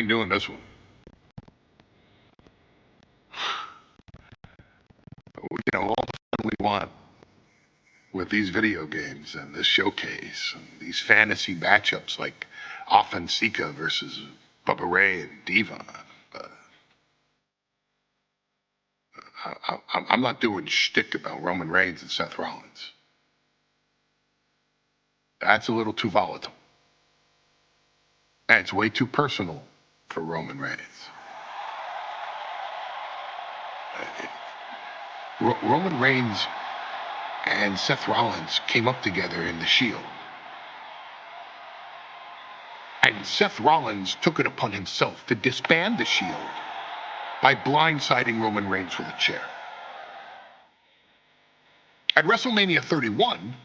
ain't doing this one. All the fun we want with these video games and this showcase and these fantasy matchups like Offensica versus Bubba Ray and Diva. I'm not doing shtick about Roman Reigns and Seth Rollins. That's a little too volatile. And it's way too personal for Roman Reigns. Roman Reigns and Seth Rollins came up together in the Shield. And Seth Rollins took it upon himself to disband the Shield by blindsiding Roman Reigns with a chair. At WrestleMania 31,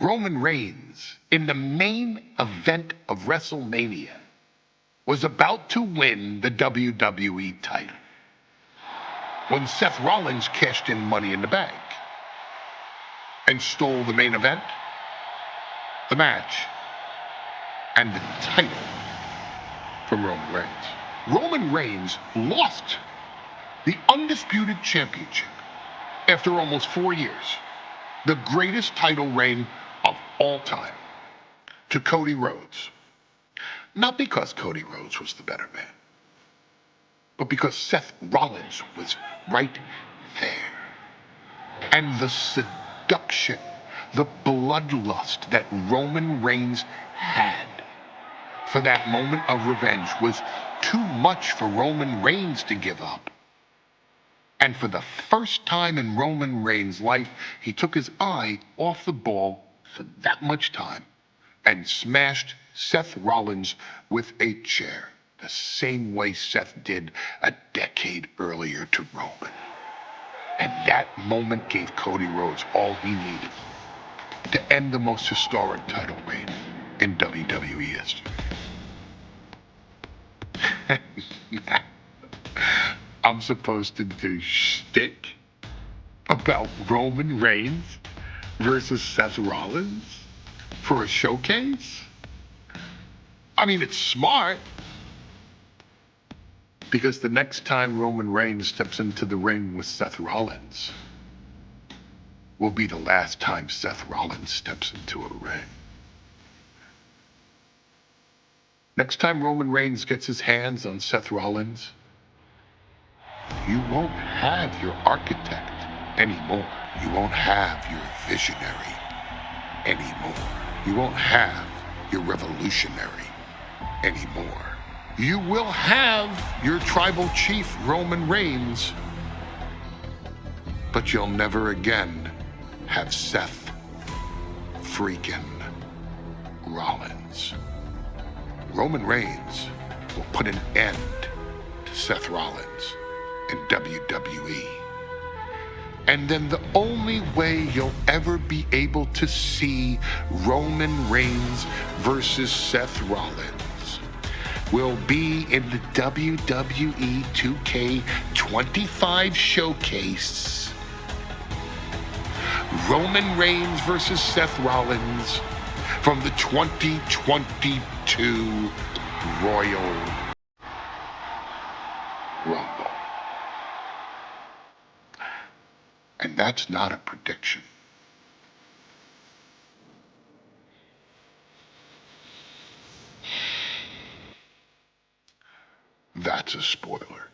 Roman Reigns, in the main event of WrestleMania, was about to win the WWE title when Seth Rollins cashed in Money in the Bank and stole the main event, the match, and the title from Roman Reigns. Roman Reigns lost the undisputed championship after almost 4 years, the greatest title reign of all time, to Cody Rhodes. Not because Cody Rhodes was the better man, but because Seth Rollins was right there. And the seduction, the bloodlust that Roman Reigns had for that moment of revenge was too much for Roman Reigns to give up. And for the first time in Roman Reigns' life, he took his eye off the ball for that much time and smashed Seth Rollins with a chair, the same way Seth did a decade earlier to Roman. And that moment gave Cody Rhodes all he needed to end the most historic title reign in WWE history. I'm supposed to do shtick about Roman Reigns versus Seth Rollins for a showcase? I mean, it's smart, because the next time Roman Reigns steps into the ring with Seth Rollins will be the last time Seth Rollins steps into a ring. Next time Roman Reigns gets his hands on Seth Rollins, you won't have your architect anymore. You won't have your visionary anymore. You won't have your revolutionary anymore. You will have your tribal chief, Roman Reigns, but you'll never again have Seth freaking Rollins. Roman Reigns will put an end to Seth Rollins in WWE. And then the only way you'll ever be able to see Roman Reigns versus Seth Rollins will be in the WWE 2K25 showcase. Roman Reigns versus Seth Rollins from the 2022 Royal Rumble. And that's not a prediction. That's a spoiler.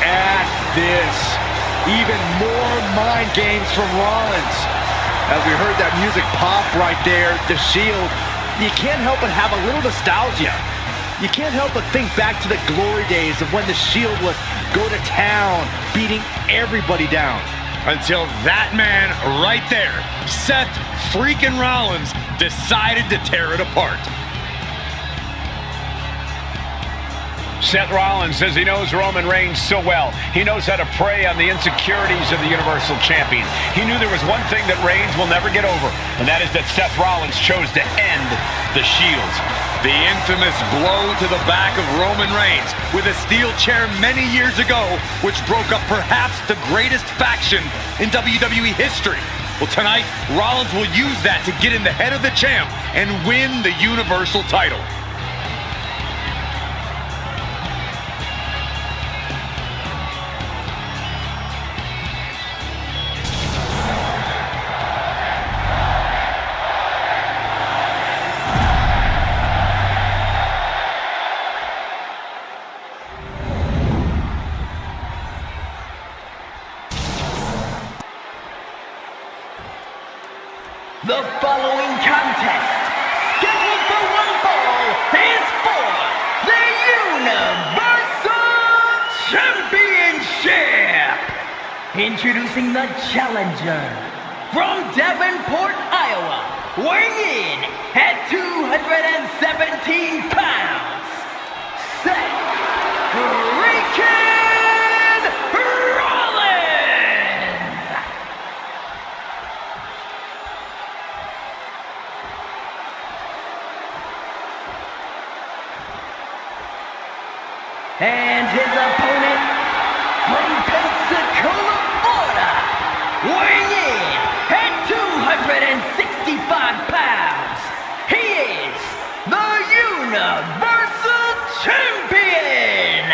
at this. Even more mind games from Rollins. As we heard that music pop right there, the Shield, you can't help but have a little nostalgia. You can't help but think back to the glory days of when the Shield would go to town, beating everybody down. Until that man right there, Seth freaking Rollins, decided to tear it apart. Seth Rollins says he knows Roman Reigns so well. He knows how to prey on the insecurities of the Universal Champion. He knew there was one thing that Reigns will never get over, and that is that Seth Rollins chose to end the Shield. The infamous blow to the back of Roman Reigns with a steel chair many years ago, which broke up perhaps the greatest faction in WWE history. Well, tonight, Rollins will use that to get in the head of the champ and win the Universal title. The following contest, scheduled for one fall, is for the Universal Championship! Introducing the challenger, from Davenport, Iowa, weighing in at 217 pounds, Seth freaking Rollins! And his opponent, from Pensacola, Florida, weighing in at 265 pounds, he is the Universal Champion,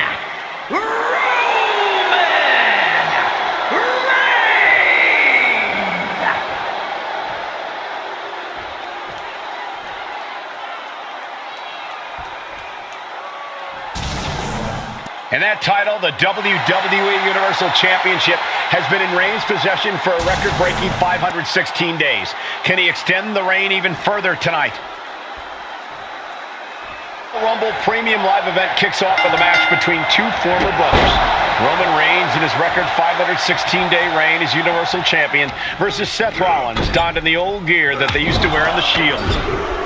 Roman Reigns! And that title, the WWE Universal Championship, has been in Reigns' possession for a record-breaking 516 days. Can he extend the reign even further tonight? The Rumble Premium Live event kicks off with a match between two former brothers. Roman Reigns in his record 516-day reign as Universal Champion versus Seth Rollins, donned in the old gear that they used to wear on the Shield.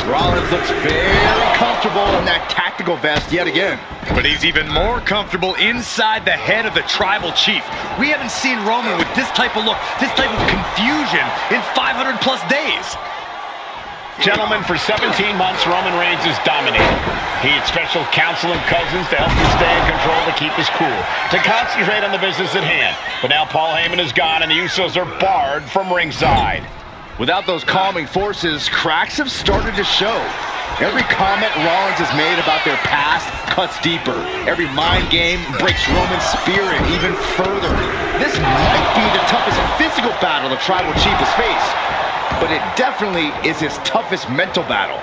Rollins looks very comfortable in that tactical vest yet again. But he's even more comfortable inside the head of the tribal chief. We haven't seen Roman with this type of look, this type of confusion in 500 plus days. Gentlemen, for 17 months, Roman Reigns has dominated. He had special counsel and cousins to help him stay in control, to keep his cool, to concentrate on the business at hand. But now Paul Heyman is gone and the Usos are barred from ringside. Without those calming forces, cracks have started to show. Every comment Rollins has made about their past cuts deeper. Every mind game breaks Roman's spirit even further. This might be the toughest physical battle the tribal chief has faced, but it definitely is his toughest mental battle.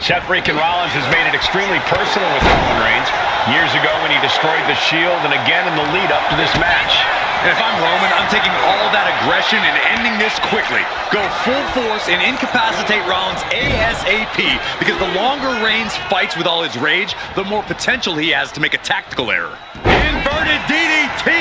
Seth freaking Rollins has made it extremely personal with Roman Reigns. Years ago when he destroyed the Shield, and again in the lead up to this match. And if I'm Roman, I'm taking all that aggression and ending this quickly. Go full force and incapacitate Rollins ASAP, because the longer Reigns fights with all his rage, the more potential he has to make a tactical error. Inverted DDT!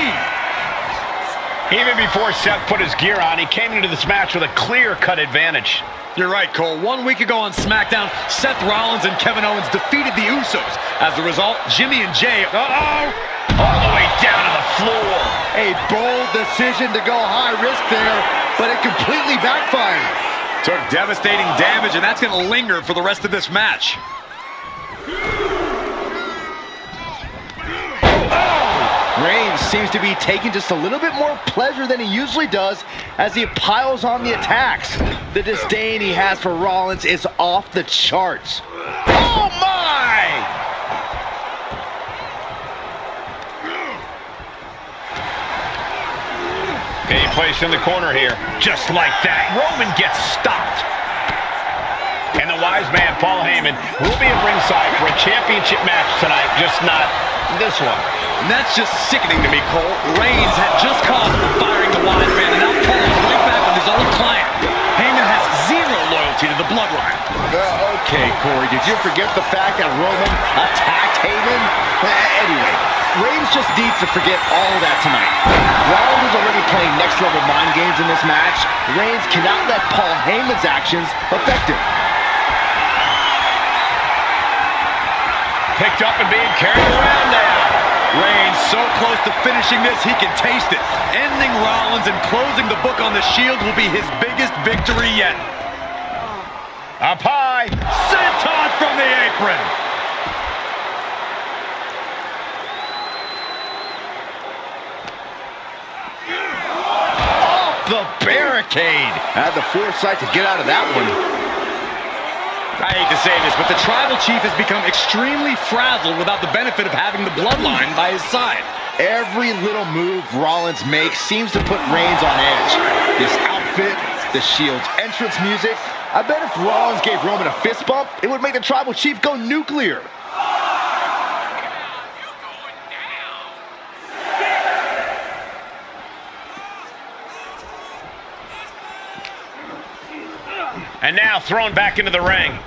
Even before Seth put his gear on, he came into this match with a clear-cut advantage. You're right, Cole. 1 week ago on SmackDown, Seth Rollins and Kevin Owens defeated the Usos. As a result, Jimmy and Jay, all the way down to the floor. A bold decision to go high risk there, but it completely backfired. Took devastating damage, and that's going to linger for the rest of this match. Reigns seems to be taking just a little bit more pleasure than he usually does as he piles on the attacks. The disdain he has for Rollins is off the charts. Oh my! Being placed in the corner here, just like that. Roman gets stopped. And the wise Surprise man Paul Heyman will be at ringside for a championship match tonight, just not this one. And that's just sickening to me, Cole. Reigns had just cause for firing the wise man, and now Paul is right back with his old client. Heyman has zero loyalty to the Bloodline. Okay, Corey, did you forget the fact that Roman attacked Heyman? Anyway, Reigns just needs to forget all of that tonight. Rollins is already playing next-level mind games in this match. Reigns cannot let Paul Heyman's actions affect him. Picked up and being carried around now. Reigns so close to finishing this, he can taste it. Ending Rollins and closing the book on the Shield will be his biggest victory yet. Up high. Senton from the apron. Off the barricade. Had the foresight to get out of that one. I hate to say this, but the Tribal Chief has become extremely frazzled without the benefit of having the Bloodline by his side. Every little move Rollins makes seems to put Reigns on edge. This outfit, the Shield's entrance music. I bet if Rollins gave Roman a fist bump, it would make the Tribal Chief go nuclear. And now thrown back into the ring.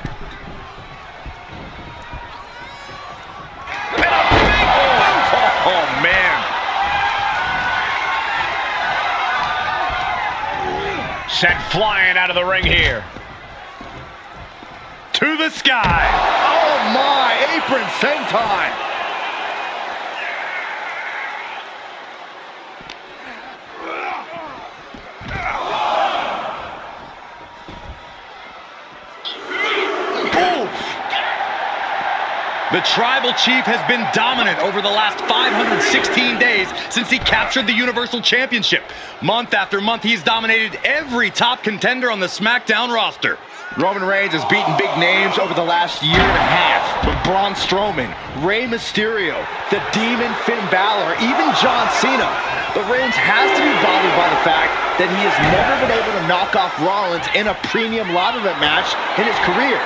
Oh, man. Sent flying out of the ring here. To the sky. Oh my, apron senton. The Tribal Chief has been dominant over the last 516 days since he captured the Universal Championship. Month after month, he's dominated every top contender on the SmackDown roster. Roman Reigns has beaten big names over the last year and a half. But Braun Strowman, Rey Mysterio, the Demon Finn Balor, even John Cena. But Reigns has to be bothered by the fact that he has never been able to knock off Rollins in a premium live event match in his career.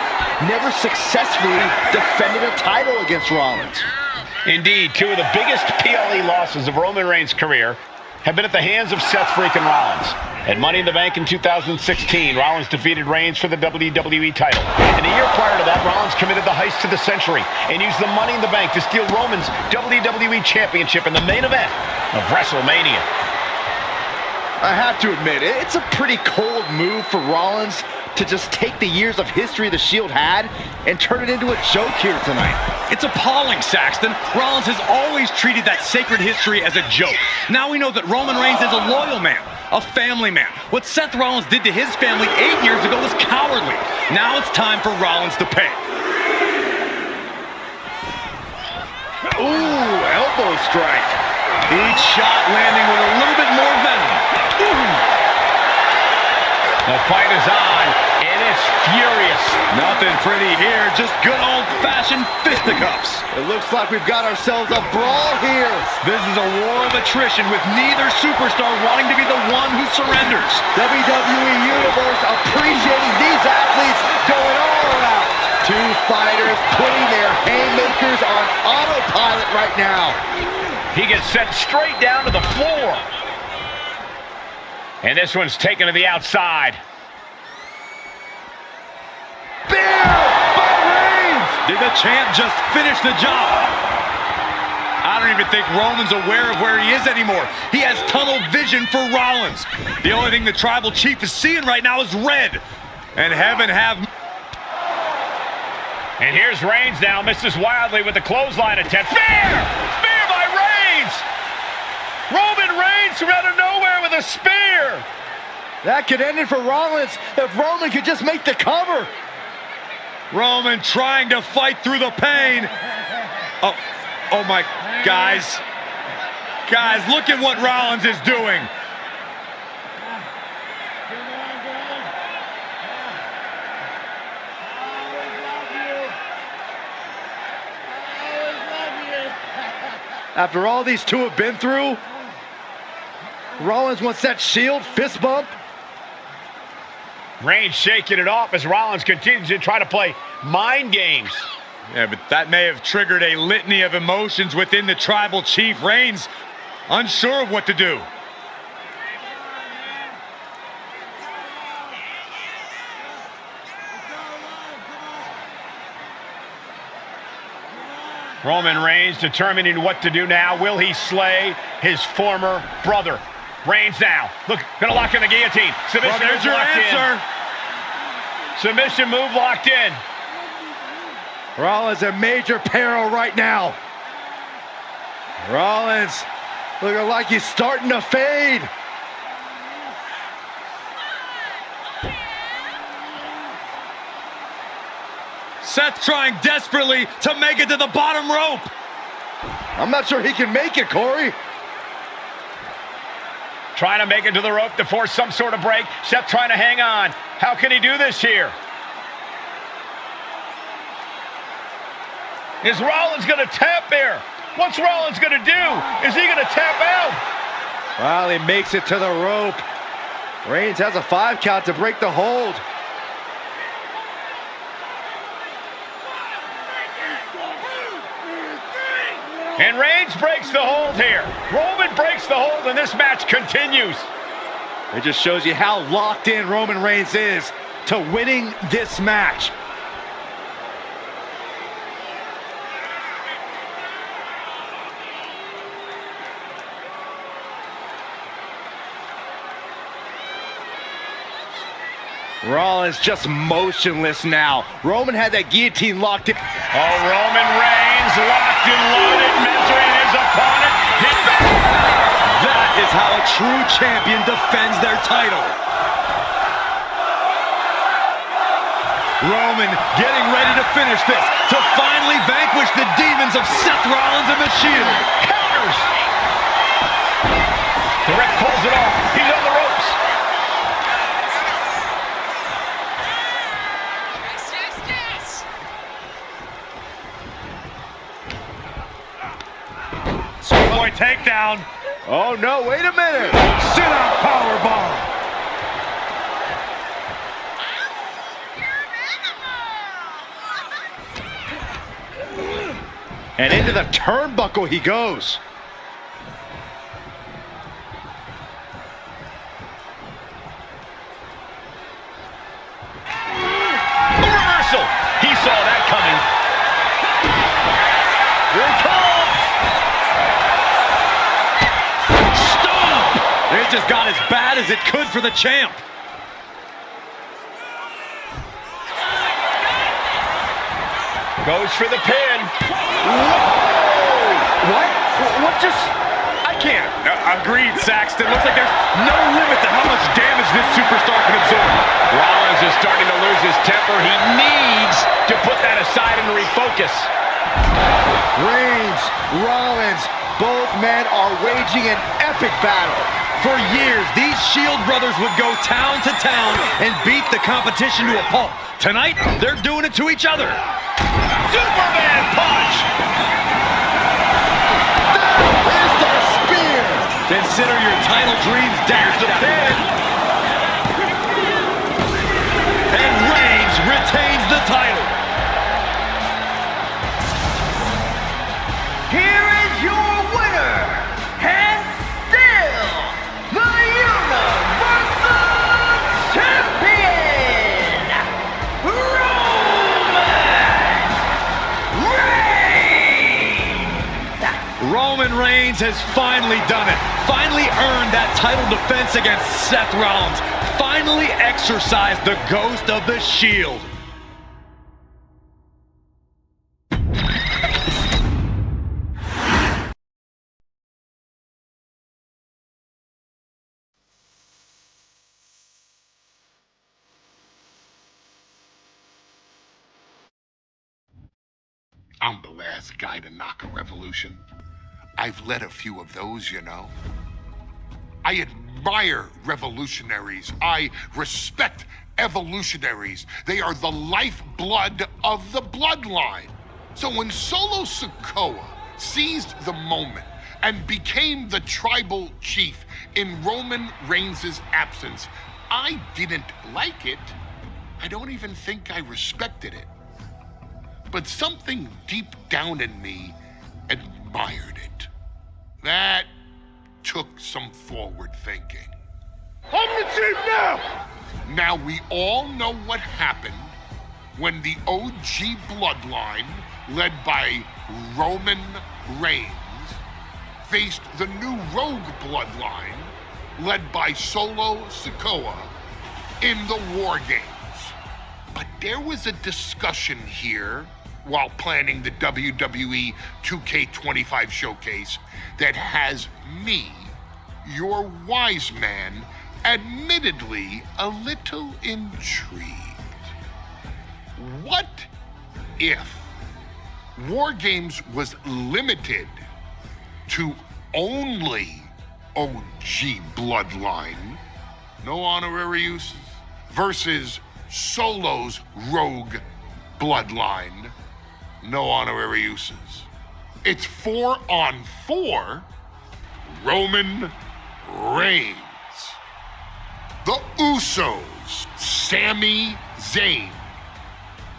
Never successfully defended a title against Rollins. Indeed, two of the biggest PLE losses of Roman Reigns' career have been at the hands of Seth freaking Rollins. At Money in the Bank in 2016, Rollins defeated Reigns for the WWE title. And a year prior to that, Rollins committed the heist to the century and used the Money in the Bank to steal Roman's WWE Championship in the main event of WrestleMania. I have to admit, it's a pretty cold move for Rollins to just take the years of history the Shield had and turn it into a joke here tonight. It's appalling, Saxton. Rollins has always treated that sacred history as a joke. Now we know that Roman Reigns is a loyal man, a family man. What Seth Rollins did to his family 8 years ago was cowardly. Now it's time for Rollins to pay. Ooh, elbow strike. Each shot landing with a little bit more venom. Ooh. The fight is on, and it's furious. Nothing pretty here, just good old-fashioned fisticuffs. It looks like we've got ourselves a brawl here. This is a war of attrition with neither superstar wanting to be the one who surrenders. WWE Universe appreciating these athletes going all out. Two fighters putting their haymakers on autopilot right now. He gets sent straight down to the floor. And this one's taken to the outside. Spear by Reigns! Did the champ just finish the job? I don't even think Roman's aware of where he is anymore. He has tunnel vision for Rollins. The only thing the Tribal Chief is seeing right now is red. And heaven have... And here's Reigns now, misses wildly with the clothesline attempt. Spear! Spear by Reigns! Roman Reigns from out of nowhere with a spear! That could end it for Rollins if Roman could just make the cover. Roman trying to fight through the pain. Oh my, guys. Guys, look at what Rollins is doing. After all these two have been through, Rollins wants that Shield fist bump. Reigns shaking it off as Rollins continues to try to play mind games. Yeah, but that may have triggered a litany of emotions within the tribal chief. Reigns unsure of what to do. Roman Reigns determining what to do now. Will he slay his former brother? Reigns now. Look, gonna lock in the guillotine. Submission Well, there's your answer. Submission move locked in. Rollins in major peril right now. Rollins looking like he's starting to fade. Seth trying desperately to make it to the bottom rope. I'm not sure he can make it, Corey. Trying to make it to the rope to force some sort of break. Seth trying to hang on. How can he do this here? Is Rollins going to tap here? What's Rollins going to do? Is he going to tap out? Well, he makes it to the rope. Reigns has a 5 count to break the hold. And Reigns breaks the hold here. Roman breaks the hold, and this match continues. It just shows you how locked in Roman Reigns is to winning this match. Rollins just motionless now. Roman had that guillotine locked in. Oh, Roman Reigns locked and loaded, measuring his opponent. That is how a true champion defends their title. Roman getting ready to finish this, to finally vanquish the demons of Seth Rollins and the Shield. Counters. The ref calls it off. He's on the ropes. Boy, takedown. Oh no, wait a minute. Sit-out powerbomb. And into the turnbuckle he goes. Reversal. He saw that coming. Here it comes. It just got as bad as it could for the champ. Goes for the pin. What just... I can't. Agreed, Saxton. Looks like there's no limit to how much damage this superstar can absorb. Rollins is starting to lose his temper. He needs to put that aside and refocus. Reigns, Rollins, both men are waging an epic battle. For years, these Shield brothers would go town to town and beat the competition to a pulp. Tonight, they're doing it to each other. Superman punch! There's the spear! Consider your title dreams dashed The out. pin! And Reigns retains the title. Here is your winner, and still the Universal Champion, Roman Reigns has finally done it. Finally earned that title defense against Seth Rollins. Finally exorcised the ghost of the Shield. I'm the last guy to knock a revolution. I've led a few of those, you know. I admire revolutionaries. I respect evolutionaries. They are the lifeblood of the bloodline. So when Solo Sikoa seized the moment and became the tribal chief in Roman Reigns' absence, I didn't like it, I don't even think I respected it. But something deep down in me admired it. That took some forward thinking. I'm the chief now! Now we all know what happened when the OG bloodline, led by Roman Reigns, faced the new Rogue bloodline, led by Solo Sikoa, in the War Games. But there was a discussion here while planning the WWE 2K25 showcase that has me, your wise man, admittedly a little intrigued. What if War Games was limited to only OG bloodline, no honorary uses, versus Solo's Rogue bloodline, no honorary uses? It's 4-on-4 Roman Reigns. The Usos, Sami Zayn,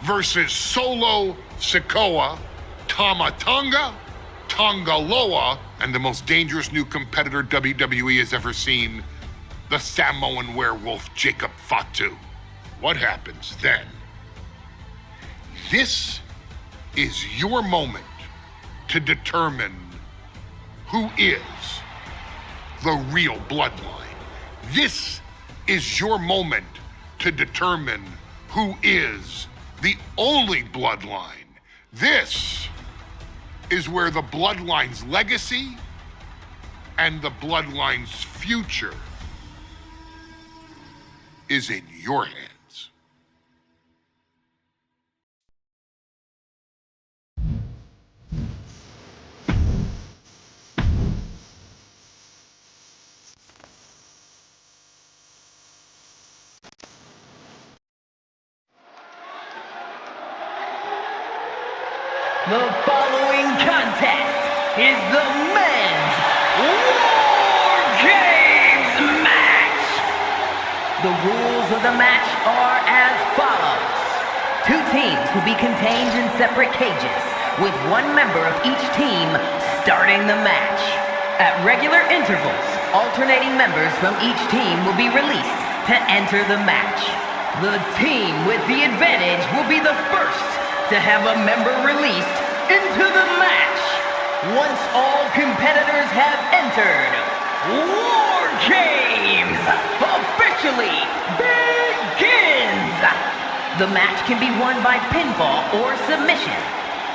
versus Solo Sikoa, Tama Tonga, Tonga Loa, and the most dangerous new competitor WWE has ever seen, the Samoan werewolf Jacob Fatu. What happens then? This is your moment to determine who is the real bloodline. This is your moment to determine who is the only bloodline. This is where the bloodline's legacy and the bloodline's future is in your hands. The following contest is the men's War Games match. The rules of the match are as follows. Two teams will be contained in separate cages, with one member of each team starting the match. At regular intervals, alternating members from each team will be released to enter the match. The team with the advantage will be the first to have a member released into the match. Once all competitors have entered, War Games officially begins. The match can be won by pinfall or submission.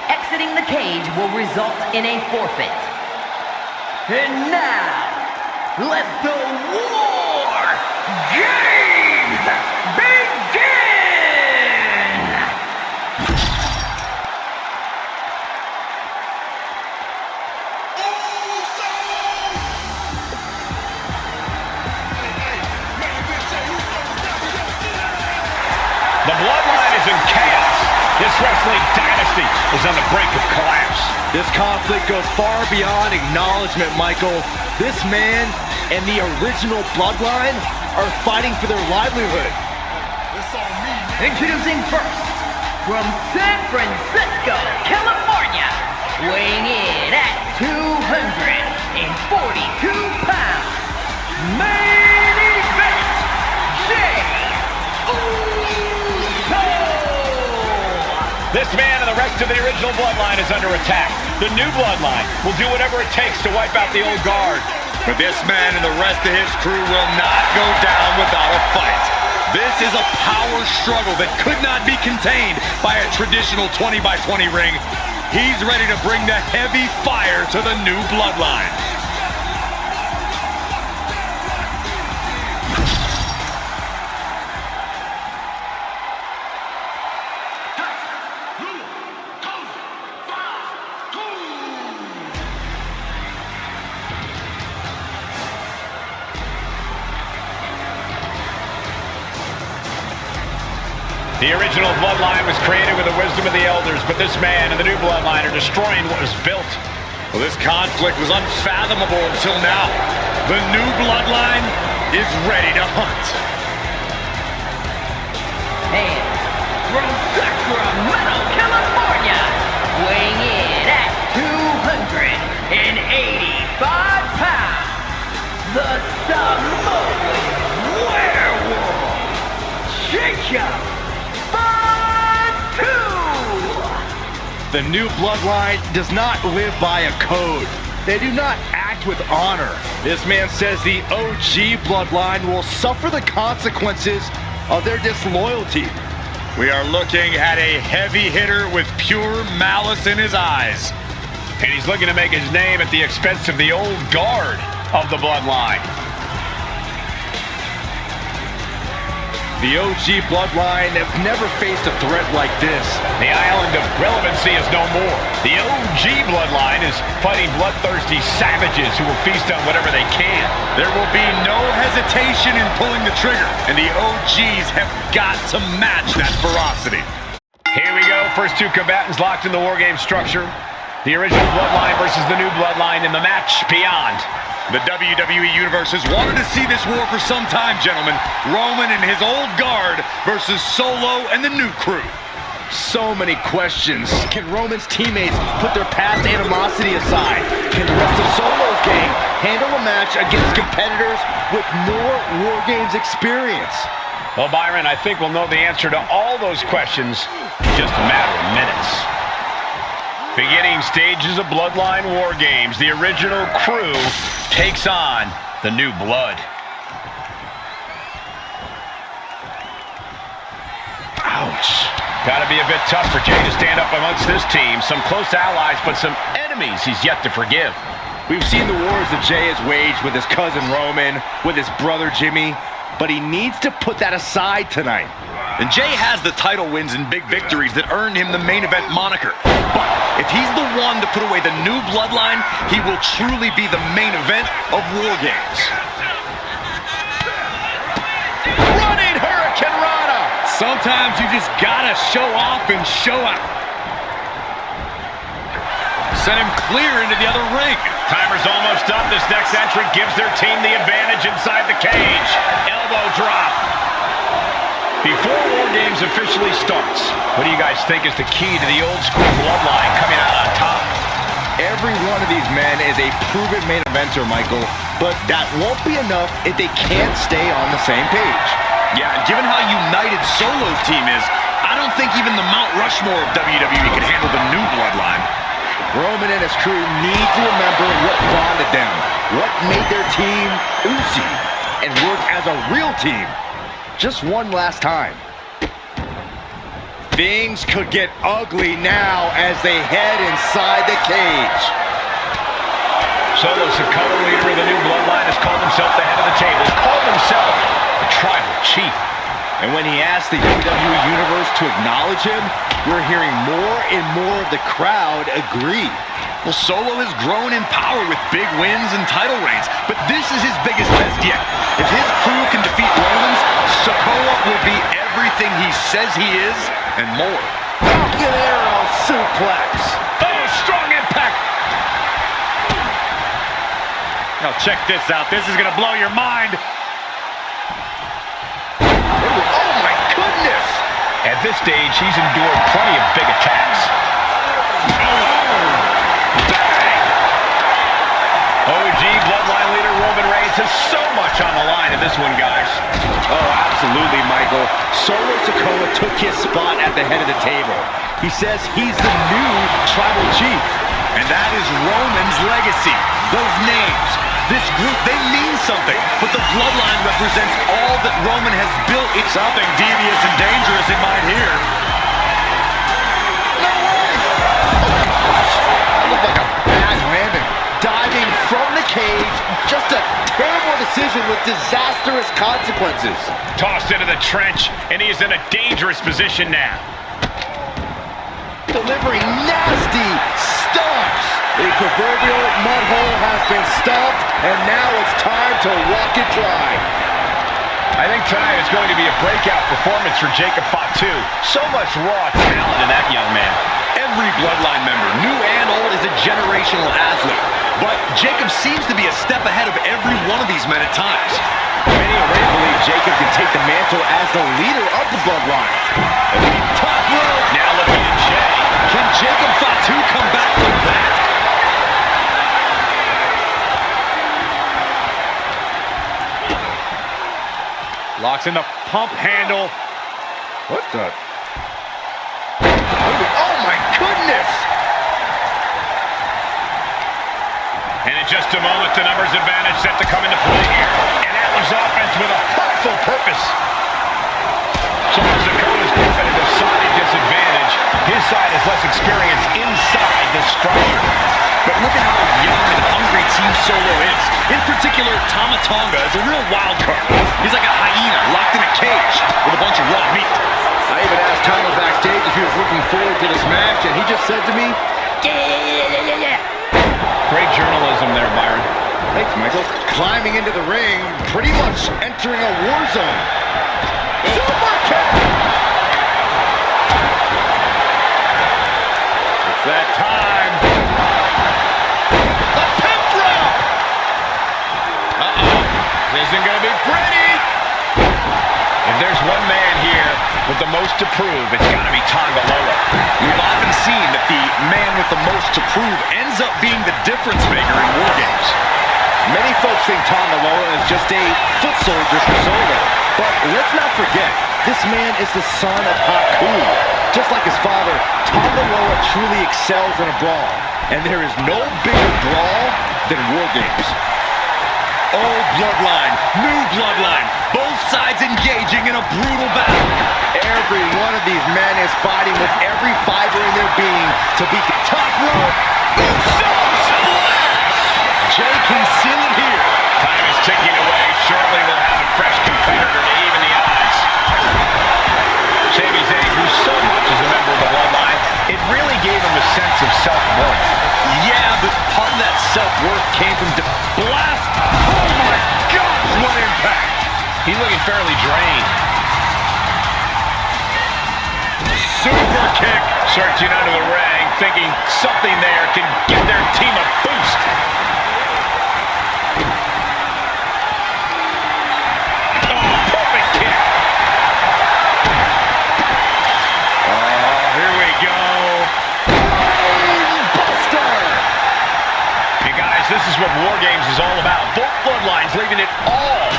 Exiting the cage will result in a forfeit. And now, let the War Games begin! The Bloodline is in chaos. This wrestling dynasty is on the brink of collapse. This conflict goes far beyond acknowledgement, Michael. This man and the original Bloodline are fighting for their livelihood. Introducing first, from San Francisco, California, weighing in at 242 pounds, main event, Jey Uso! This man and the rest of the original Bloodline is under attack. The new Bloodline will do whatever it takes to wipe out the old guard. But this man and the rest of his crew will not go down without a fight. This is a power struggle that could not be contained by a traditional 20-by-20 ring. He's ready to bring the heavy fire to the new Bloodline. The original Bloodline was created with the wisdom of the elders, but this man and the new Bloodline are destroying what was built. Well, this conflict was unfathomable until now. The new Bloodline is ready to hunt. And from Sacramento, California, weighing in at 285 pounds, the Samoan werewolf, Jacob Fatu! The new bloodline does not live by a code. They do not act with honor. This man says the OG bloodline will suffer the consequences of their disloyalty. We are looking at a heavy hitter with pure malice in his eyes. And he's looking to make his name at the expense of the old guard of the bloodline. The OG bloodline have never faced a threat like this. The island of relevancy is no more. The OG bloodline is fighting bloodthirsty savages who will feast on whatever they can. There will be no hesitation in pulling the trigger, and the OGs have got to match that ferocity. Here we go. First two combatants locked in the War Game structure. The original bloodline versus the new bloodline in the match beyond. The WWE Universe has wanted to see this war for some time, gentlemen. Roman and his old guard versus Solo and the new crew. So many questions. Can Roman's teammates put their past animosity aside? Can the rest of Solo's gang handle a match against competitors with more War Games experience? Well, Byron, I think we'll know the answer to all those questions in just a matter of minutes. Beginning stages of Bloodline War Games, the original crew takes on the new blood. Ouch. Gotta be a bit tough for Jay to stand up amongst this team. Some close allies, but some enemies he's yet to forgive. We've seen the wars that Jay has waged with his cousin Roman, with his brother Jimmy, but he needs to put that aside tonight. And Jay has the title wins and big victories that earned him the main event moniker. But if he's the one to put away the new bloodline, he will truly be the main event of War Games. Running Hurricane Rana! Sometimes you just gotta show off and show out. Send him clear into the other ring. Timer's almost up. This next entrant gives their team the advantage inside the cage. Elbow drop. Before War Games officially starts, what do you guys think is the key to the old school bloodline coming out on top? Every one of these men is a proven main eventer, Michael, but that won't be enough if they can't stay on the same page. Yeah, and given how united Solo's team is, I don't think even the Mount Rushmore of WWE can handle the new bloodline. Roman and his crew need to remember what bonded them, what made their team Uzi, and work as a real team. Just one last time. Things could get ugly now as they head inside the cage. Solo Sikoa, leader of the new bloodline, has called himself the head of the table. He's called himself the tribal chief. And when he asked the WWE Universe to acknowledge him, we're hearing more and more of the crowd agree. Well, Solo has grown in power with big wins and title reigns, but this is his biggest test yet. If his crew can defeat Rollins, Sikoa will be everything he says he is and more. Arrow suplex. Oh, strong impact. Now check this out. This is going to blow your mind. Oh my goodness! At this stage, he's endured plenty of big attacks. OG bloodline leader Roman Reigns has so much on the line in this one, guys. Oh, absolutely, Michael. Solo Sikoa took his spot at the head of the table. He says he's the new tribal chief. And that is Roman's legacy. Those names, this group, they mean something. But the bloodline represents all that Roman has built. It's something devious and dangerous in mind here. No way! Oh, gosh. That looked like a bad landing. Diving from the cage, just a terrible decision with disastrous consequences. Tossed into the trench, and he is in a dangerous position now. Delivering nasty stomps. The proverbial mud hole has been stomped, and now it's time to walk it dry. I think tonight is going to be a breakout performance for Jacob Fatu. So much raw talent in that young man. Every bloodline member, new and old, is a generational athlete. but Jacob seems to be a step ahead of every one of these men at times. Many already believe Jacob can take the mantle as the leader of the Bloodline. Top rope. Now looking at Jay. Can Jacob Fatu come back from that? Locks in the pump handle. What the? Oh my goodness! And in just a moment, the numbers advantage set to come into play here. And Atlas offense with a hurtful purpose. Charles Dakota's at a decided disadvantage. His side has less experience inside the structure. But look at how young and hungry Team Solo is. In particular, Tama Tonga is a real wild card. He's like a hyena locked in a cage with a bunch of raw meat. I even asked Tama backstage if he was looking forward to this match, and he just said to me, yeah. Great journalism there, Byron. Thanks, Michael. Climbing into the ring, pretty much entering a war zone. Super kick! It's that time. The pimp drop! This isn't going to be pretty. If there's one man here with the most to prove, it's got to be Tonga Loa. We've often seen that the man with the most to prove ends up being the difference maker in war games. Many folks think Tonga Loa is just a foot soldier for Solo. But let's not forget, this man is the son of Haku. Just like his father, Tonga Loa truly excels in a brawl. And there is no bigger brawl than war games. Old bloodline, new bloodline, both sides engaging in a brutal battle. Every one of these men is fighting with every fiber in their being to beat the top rope. Uso splash! Jay can seal it here. Time is ticking away. Shortly we'll have a fresh competitor to even the odds. Sami Zayn, who so much is a member of the Bloodline, it really gave him a sense of self-worth. Yeah, but part of that self-worth came from blast. Oh my gosh, what impact! He's looking fairly drained. Super kick. Searching under the ring, thinking something there can give their team a boost. Oh, perfect kick. Oh, here we go. Buster. Hey guys, this is what War Games is all about. Both bloodlines leaving it all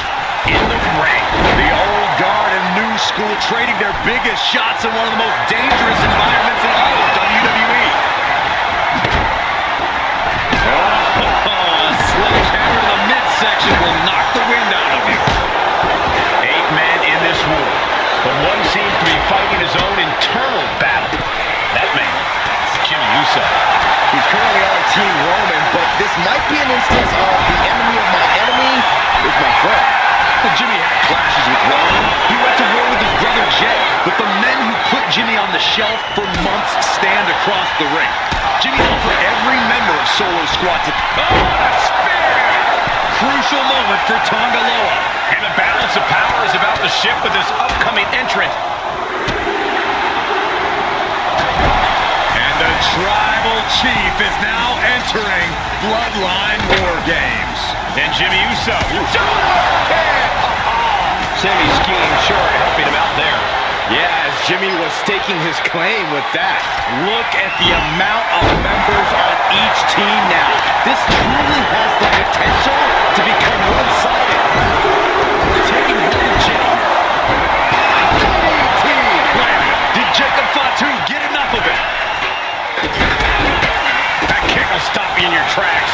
in the ring. The old guard and new school trading their biggest shots in one of the most dangerous environments in all of WWE. A sledgehammer to the midsection will knock the wind out of you. 8 men in this war, but one seems to be fighting his own internal battle. That man, Jimmy Uso. He's currently on Team Roman, but this might be an instance of the enemy of my enemy is my friend. Jimmy had clashes with Roman. He went to war with his brother Jay, but the men who put Jimmy on the shelf for months stand across the ring. Jimmy's out for every member of Solo Squad to... Oh, a spear! Crucial moment for Tonga Loa. And the balance of power is about to shift with this upcoming entrant. And the Tribal Chief is now entering Bloodline War Games. And Jimmy Uso. Sami's scheme sure helping him out there. Yeah, as Jimmy was staking his claim with that. Look at the amount of members on each team now. This truly has the potential to become one-sided. Taking hold of Jimmy. Did Jacob Fatu get enough of it? That kick will stop you in your tracks.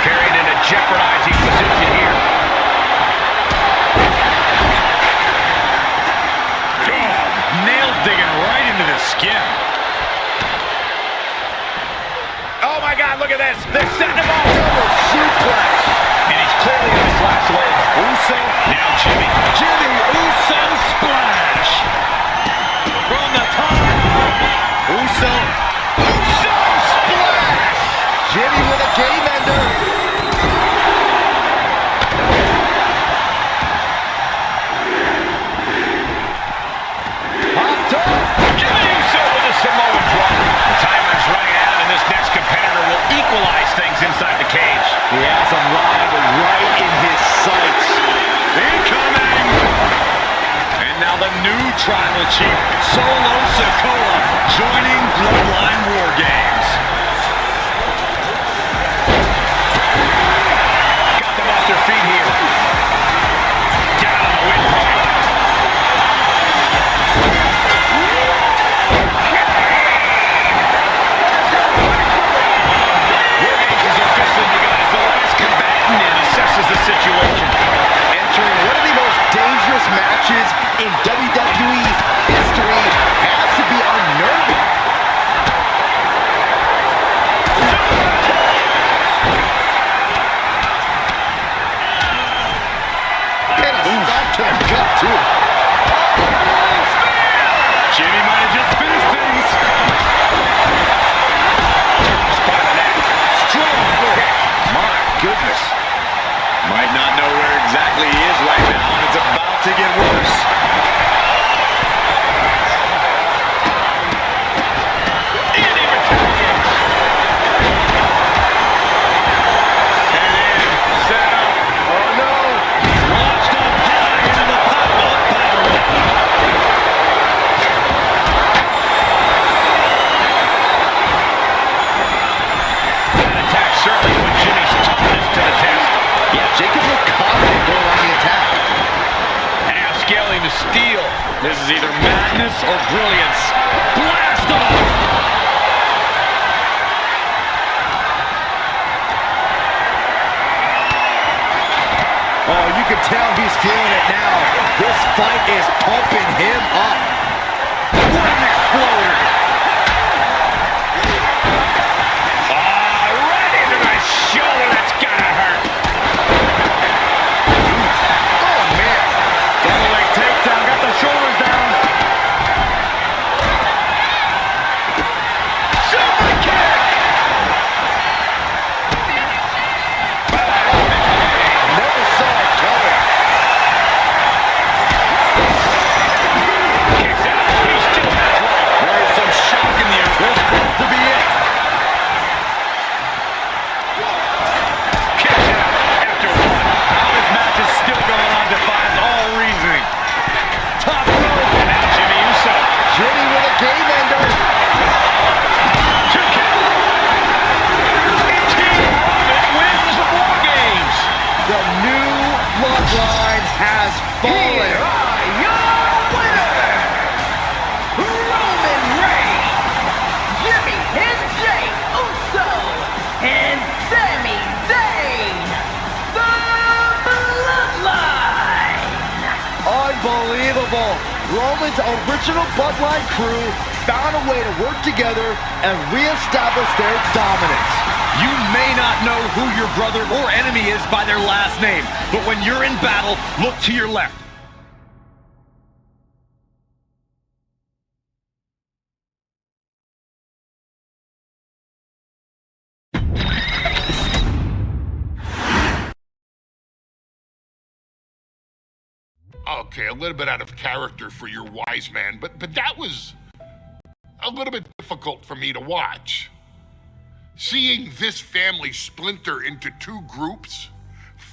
Carried in a jeopardizing position here. Oh, nails digging right into the skin. Oh my God, look at this. They're setting him up. Double suplex. And he's clearly on his last leg. Uso. Now Jimmy. Jimmy Uso splash. From the top. Uso. Uso splash. Jimmy with a game ender. Jimmy Uso with a Tribal Chief Solo Sikoa joining Bloodline War Games. Got them off their feet here. Down on the windpipe. War Games is officially begun as the last combatant and assesses the situation. Entering one of the most dangerous matches in WWE history has to be unnerving. And a stop to the gut, too. Jimmy might have just finished things. Spot on that. Strong kick. My goodness. Might not know where exactly he is right now, and it's about to get worse. And he retaliates. Set in, set up. Oh, no. Launched up high into the pop-up powerbomb. That attack certainly put Jimmy's toughness to the test. Yeah, Jacob looked confident going on the attack. Now scaling to steel. This is either madness or brilliance. Blast off! Oh, you can tell he's feeling it now. This fight is pumping him up. What an exploder! Right into the shoulder. That's gotta hurt. Oh, man. Double leg takedown, got the shoulders down. Super kick. Never saw it coming. Kicks out. He still has one. There is some shock in the air. This has to be it. Kicks out after one. How this match is still going on defies all reasoning. Top rope. Now Jimmy Uso. Jimmy with a game ender. Two count. Team Roman wins the War Games. The new bloodline has fallen. Here are your winners, Roman Reigns, Jimmy and Jay Uso, and Sami Zayn, the Bloodline. Unbelievable. Roman's original bloodline crew found a way to work together and reestablish their dominance. You may not know who your brother or enemy is by their last name, but when you're in battle, look to your left. Okay, a little bit out of character for your wise man, but that was a little bit difficult for me to watch. Seeing this family splinter into two groups,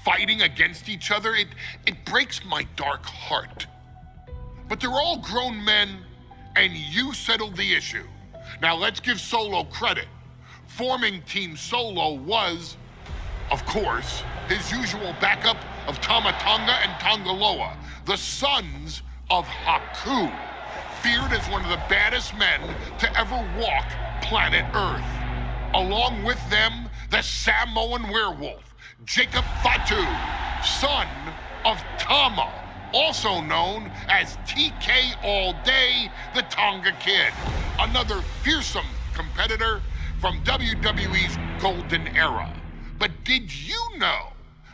fighting against each other, it breaks my dark heart. But they're all grown men, and you settled the issue. Now let's give Solo credit. Forming Team Solo was, of course, his usual backup of Tama Tonga and Tongaloa, the sons of Haku, feared as one of the baddest men to ever walk planet Earth. Along with them, the Samoan werewolf, Jacob Fatu, son of Tama, also known as TK All Day, the Tonga Kid, another fearsome competitor from WWE's golden era. But did you know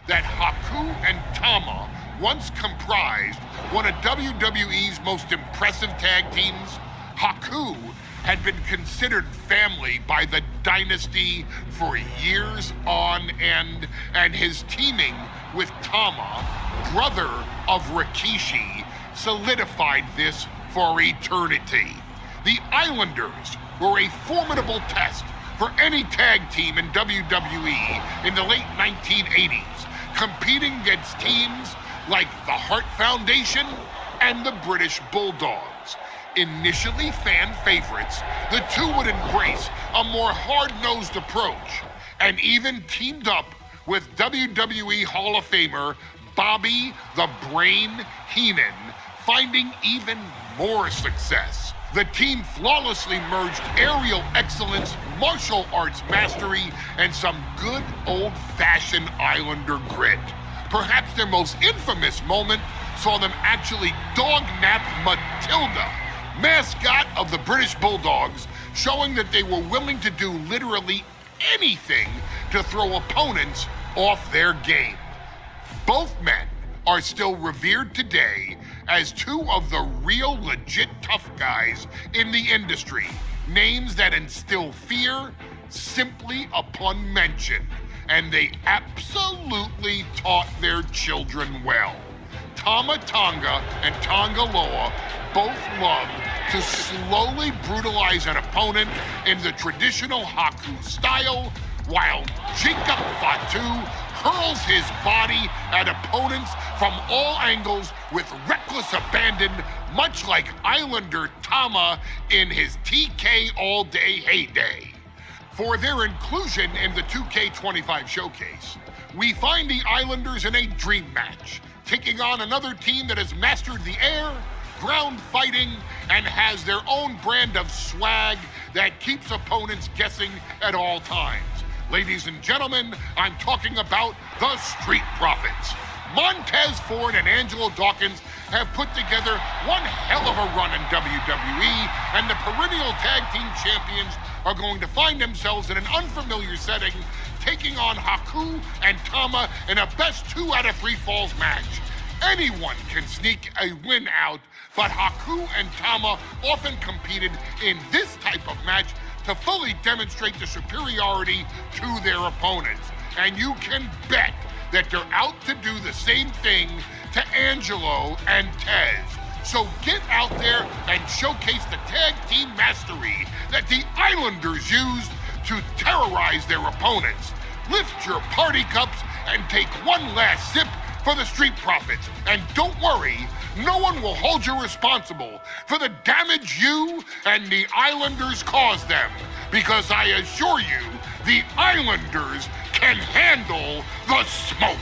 that Haku and Tama once comprised one of WWE's most impressive tag teams? Haku had been considered family by the Dynasty for years on end, and his teaming with Tama, brother of Rikishi, solidified this for eternity. The Islanders were a formidable test for any tag team in WWE in the late 1980s, competing against teams like the Hart Foundation and the British Bulldogs. Initially fan favorites, the two would embrace a more hard-nosed approach and even teamed up with WWE Hall of Famer Bobby the Brain Heenan, finding even more success. The team flawlessly merged aerial excellence, martial arts mastery, and some good old-fashioned Islander grit. Perhaps their most infamous moment saw them actually dog-nap Matilda, mascot of the British Bulldogs, showing that they were willing to do literally anything to throw opponents off their game. Both men are still revered today as two of the real legit tough guys in the industry, names that instill fear simply upon mention, and they absolutely taught their children well. Tama Tonga and Tonga Loa both love to slowly brutalize an opponent in the traditional Haku style, while Jacob Fatu hurls his body at opponents from all angles with reckless abandon, much like Islander Tama in his TK all-day heyday. For their inclusion in the 2K25 showcase, we find the Islanders in a dream match, taking on another team that has mastered the air, ground fighting, and has their own brand of swag that keeps opponents guessing at all times. Ladies and gentlemen, I'm talking about the Street Profits. Montez Ford and Angelo Dawkins have put together one hell of a run in WWE, and the perennial tag team champions are going to find themselves in an unfamiliar setting, taking on Haku and Tama in a best 2 out of 3 falls match. Anyone can sneak a win out, but Haku and Tama often competed in this type of match to fully demonstrate the superiority to their opponents. And you can bet that they're out to do the same thing to Angelo and Tez. So get out there and showcase the tag team mastery that the Islanders used to terrorize their opponents. Lift your party cups and take one last sip for the Street Profits. And don't worry, no one will hold you responsible for the damage you and the Islanders caused them, because I assure you, the Islanders can handle the smoke.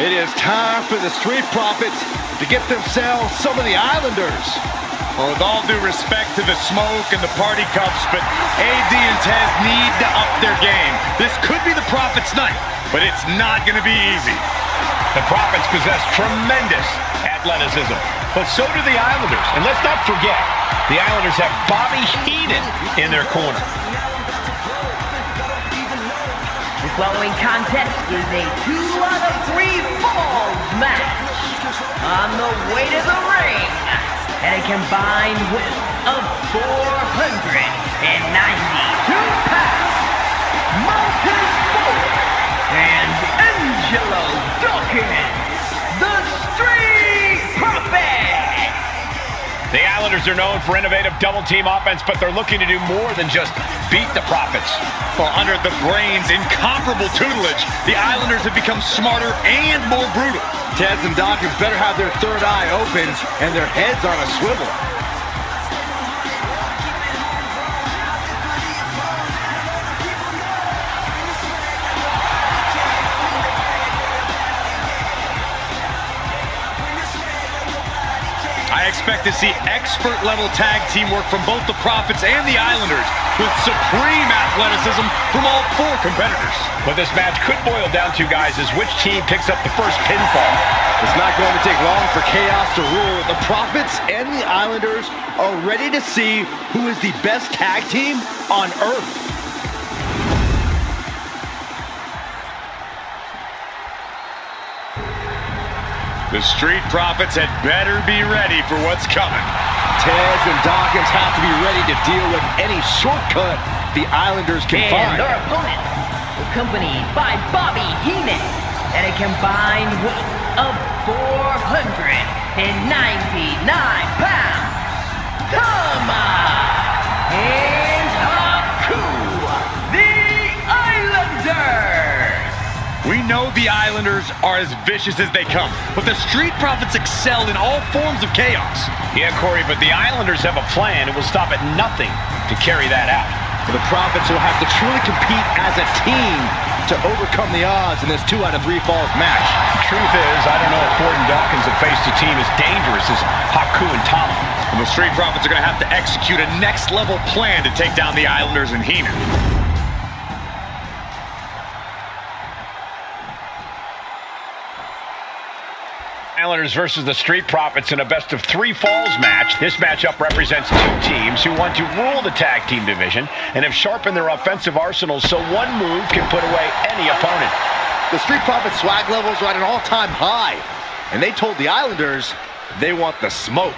It is time for the Street Profits to get themselves some of the Islanders. Well, with all due respect to the smoke and the party cups, but AD and Tez need to up their game. This could be the Profits' night, but it's not going to be easy. The Profits possess tremendous athleticism, but so do the Islanders. And let's not forget, the Islanders have Bobby Heenan in their corner. The following contest is a 2 out of 3 falls match. On the way to the ring, at a combined weight of 492 pounds, Montez Ford and Angelo Dawkins, the Street Profits. The Islanders are known for innovative double-team offense, but they're looking to do more than just beat the Profits. Well, under the Brains' incomparable tutelage, the Islanders have become smarter and more brutal. Tez and Dawkins better have their third eye open and their heads on a swivel. I expect to see expert-level tag teamwork from both the Profits and the Islanders, with supreme athleticism from all 4 competitors. What this match could boil down to, guys, is which team picks up the first pinfall. It's not going to take long for chaos to rule. The Profits and the Islanders are ready to see who is the best tag team on Earth. The Street Profits had better be ready for what's coming. Tez and Dawkins have to be ready to deal with any shortcut the Islanders can And find. their opponents, accompanied by Bobby Heenan, at a combined weight of 499 pounds, know the Islanders are as vicious as they come, but the Street Profits excel in all forms of chaos. Yeah, Corey, but the Islanders have a plan. It will stop at nothing to carry that out. The Profits will have to truly compete as a team to overcome the odds in this 2 out of 3 falls match. Truth is, I don't know if Ford and Dawkins have faced a team as dangerous as Haku and Tama. And the Street Profits are going to have to execute a next-level plan to take down the Islanders and Heyman. Islanders versus the Street Profits in a best-of-3 falls match. This matchup represents 2 teams who want to rule the tag team division and have sharpened their offensive arsenals so one move can put away any opponent. The Street Profits swag levels are at an all-time high, and they told the Islanders they want the smoke.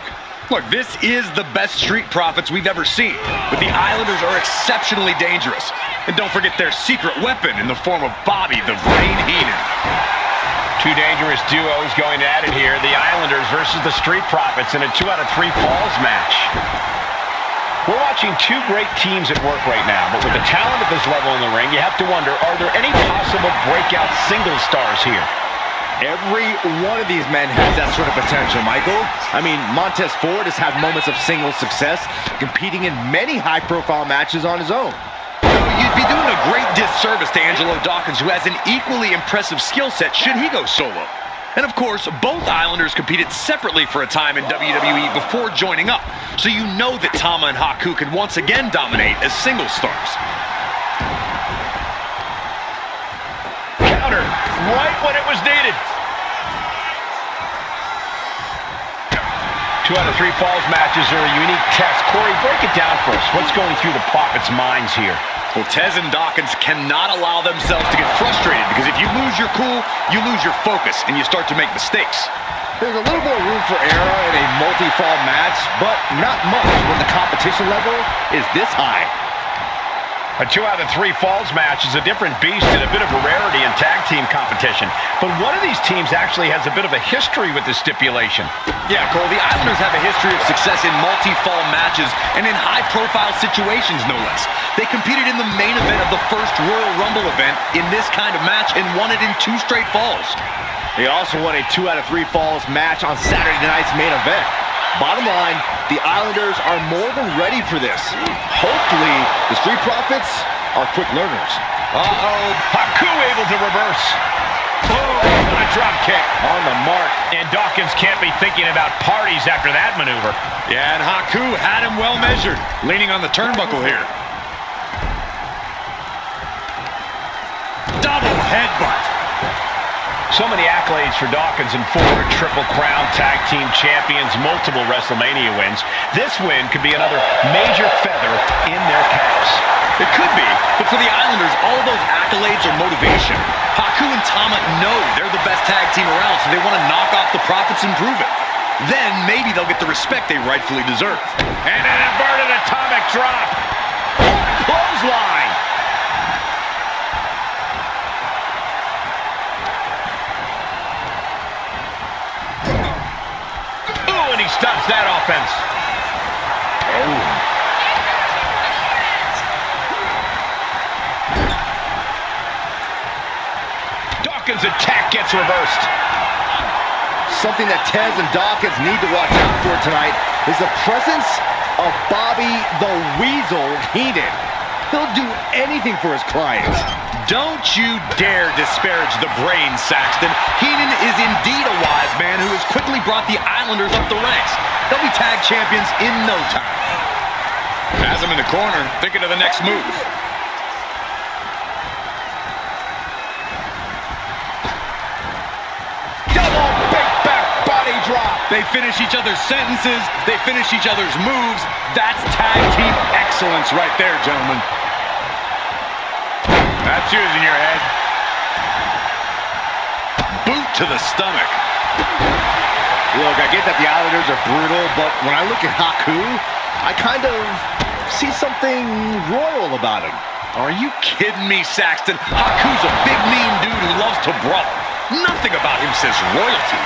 Look, this is the best Street Profits we've ever seen, but the Islanders are exceptionally dangerous. And don't forget their secret weapon in the form of Bobby the Brain Heenan. 2 dangerous duos going at it here. The Islanders versus the Street Profits in a 2 out of 3 falls match. We're watching 2 great teams at work right now, but with the talent at this level in the ring, you have to wonder, are there any possible breakout single stars here? Every one of these men has that sort of potential, Michael. I mean, Montez Ford has had moments of single success, competing in many high-profile matches on his own. You'd be doing a great disservice to Angelo Dawkins, who has an equally impressive skill set should he go solo. And of course, both Islanders competed separately for a time in WWE before joining up, so you know that Tama and Haku can once again dominate as single stars. Counter, right when it was needed. 2 out of 3 falls matches are a unique test. Corey, break it down for us. What's going through the Profits' minds here? Well, Tez and Dawkins cannot allow themselves to get frustrated, because if you lose your cool, you lose your focus, and you start to make mistakes. There's a little more room for error in a multi-fall match, but not much when the competition level is this high. A 2 out of 3 falls match is a different beast and a bit of a rarity in tag team competition. But one of these teams actually has a bit of a history with this stipulation. Yeah, Cole, the Islanders have a history of success in multi-fall matches and in high-profile situations, no less. They competed in the main event of the first Royal Rumble event in this kind of match and won it in 2 straight falls. They also won a 2 out of 3 falls match on Saturday night's main event. Bottom line, the Islanders are more than ready for this. Hopefully, the Street Profits are quick learners. Uh-oh, Haku able to reverse. Oh, what a drop kick. On the mark. And Dawkins can't be thinking about parties after that maneuver. Yeah, and Haku had him well measured, leaning on the turnbuckle here. Double headbutt. So many accolades for Dawkins and Ford. Triple Crown Tag Team Champions, multiple WrestleMania wins. This win could be another major feather in their caps. It could be, but for the Islanders, all those accolades are motivation. Haku and Tama know they're the best tag team around, so they want to knock off the Profits and prove it. Then maybe they'll get the respect they rightfully deserve. And an inverted atomic drop. Clothesline. And he stops that offense. Oh. Dawkins' attack gets reversed. Something that Tez and Dawkins need to watch out for tonight is the presence of Bobby the Weasel Heenan. He'll do anything for his clients. Don't you dare disparage the brain, Saxton. Heenan is indeed a wise man who has quickly brought the Islanders up the ranks. They'll be tag champions in no time. Has him in the corner, thinking of the next move. Double big back body drop. They finish each other's sentences. They finish each other's moves. That's tag team excellence right there, gentlemen. That's using your head. Boot to the stomach. Look, I get that the Islanders are brutal, but when I look at Haku, I kind of see something royal about him. Are you kidding me, Saxton? Haku's a big, mean dude who loves to brawl. Nothing about him says royalty.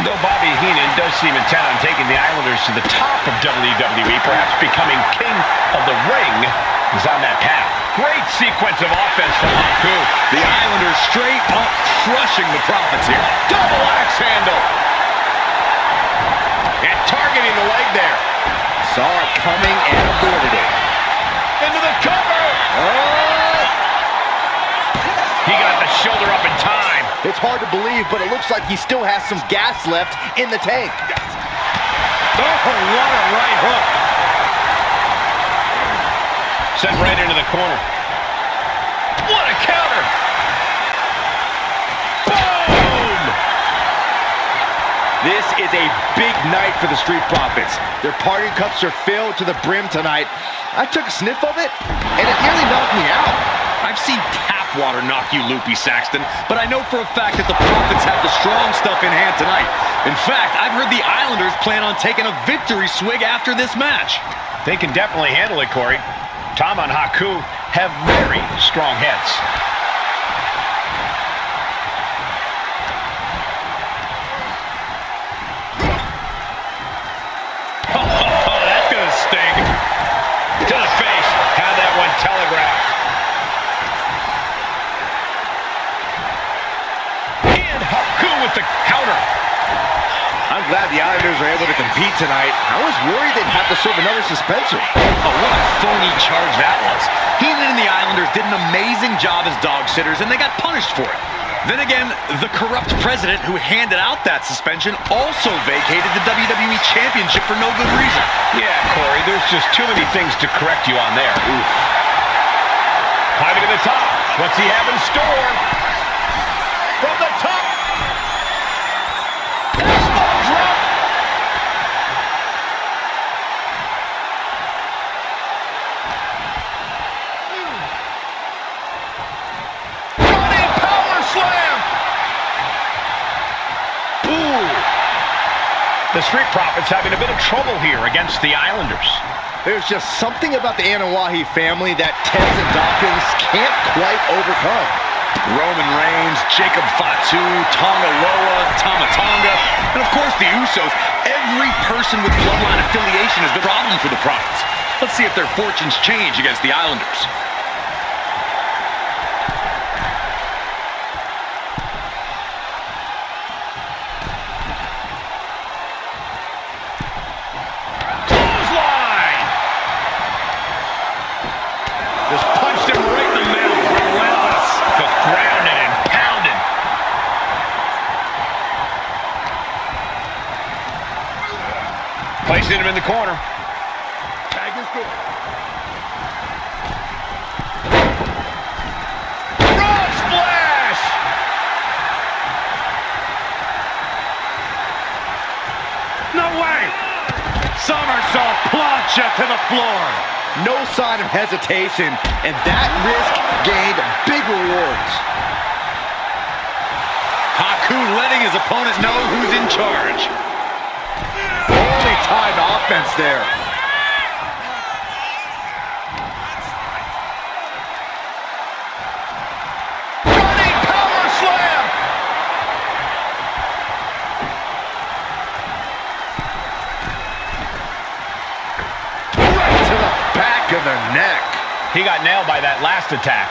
Though Bobby Heenan does seem intent on taking the Islanders to the top of WWE, perhaps becoming king of the ring, is on that path. Great sequence of offense from Haku. The Islanders straight up crushing the Profits here. Double axe handle. And targeting the leg there. Saw it coming and avoided it. Into the cover. Oh! He got the shoulder up in time. It's hard to believe, but it looks like he still has some gas left in the tank. Oh, what a right hook. Sent right into the corner. What a counter. Boom! This is a big night for the Street Profits. Their party cups are filled to the brim tonight. I took a sniff of it, and it nearly knocked me out. I've seen tap water knock you loopy, Saxton, but I know for a fact that the Profits have the strong stuff in hand tonight. In fact, I've heard the Islanders plan on taking a victory swig after this match. They can definitely handle it, Corey. Tom and Haku have very strong heads. Oh, that's going to sting. To the face. Had that one telegraphed. And Haku with the counter. I'm glad the Islanders are able to compete tonight. I was worried they'd have to serve another suspension. Oh, what a phony charge that was. Heyman and the Islanders did an amazing job as dog sitters, and they got punished for it. Then again, the corrupt president who handed out that suspension also vacated the WWE Championship for no good reason. Yeah, Corey, there's just too many things to correct you on there. Oof. Climbing to the top. What's he have in store? From the top. Elbow drop. Running power slam. Ooh. The Street Profits having a bit of trouble here against the Islanders. There's just something about the Anawahi family that Tez and Dawkins can't quite overcome. Roman Reigns, Jacob Fatu, Tonga Loa, Tama Tonga, and of course the Usos. Every person with bloodline affiliation is the problem for the Profits. Let's see if their fortunes change against the Islanders. Clothesline! Just punched him right in the middle. Relentless. Just grounding and pounding. Placing him in the corner. Tag is good. Frog splash! No way! Somersault plancha to the floor. No sign of hesitation, and that risk gained big rewards. Haku letting his opponent know who's in charge. Only timed offense there. Running power slam! Right to the back of the neck. He got nailed by that last attack.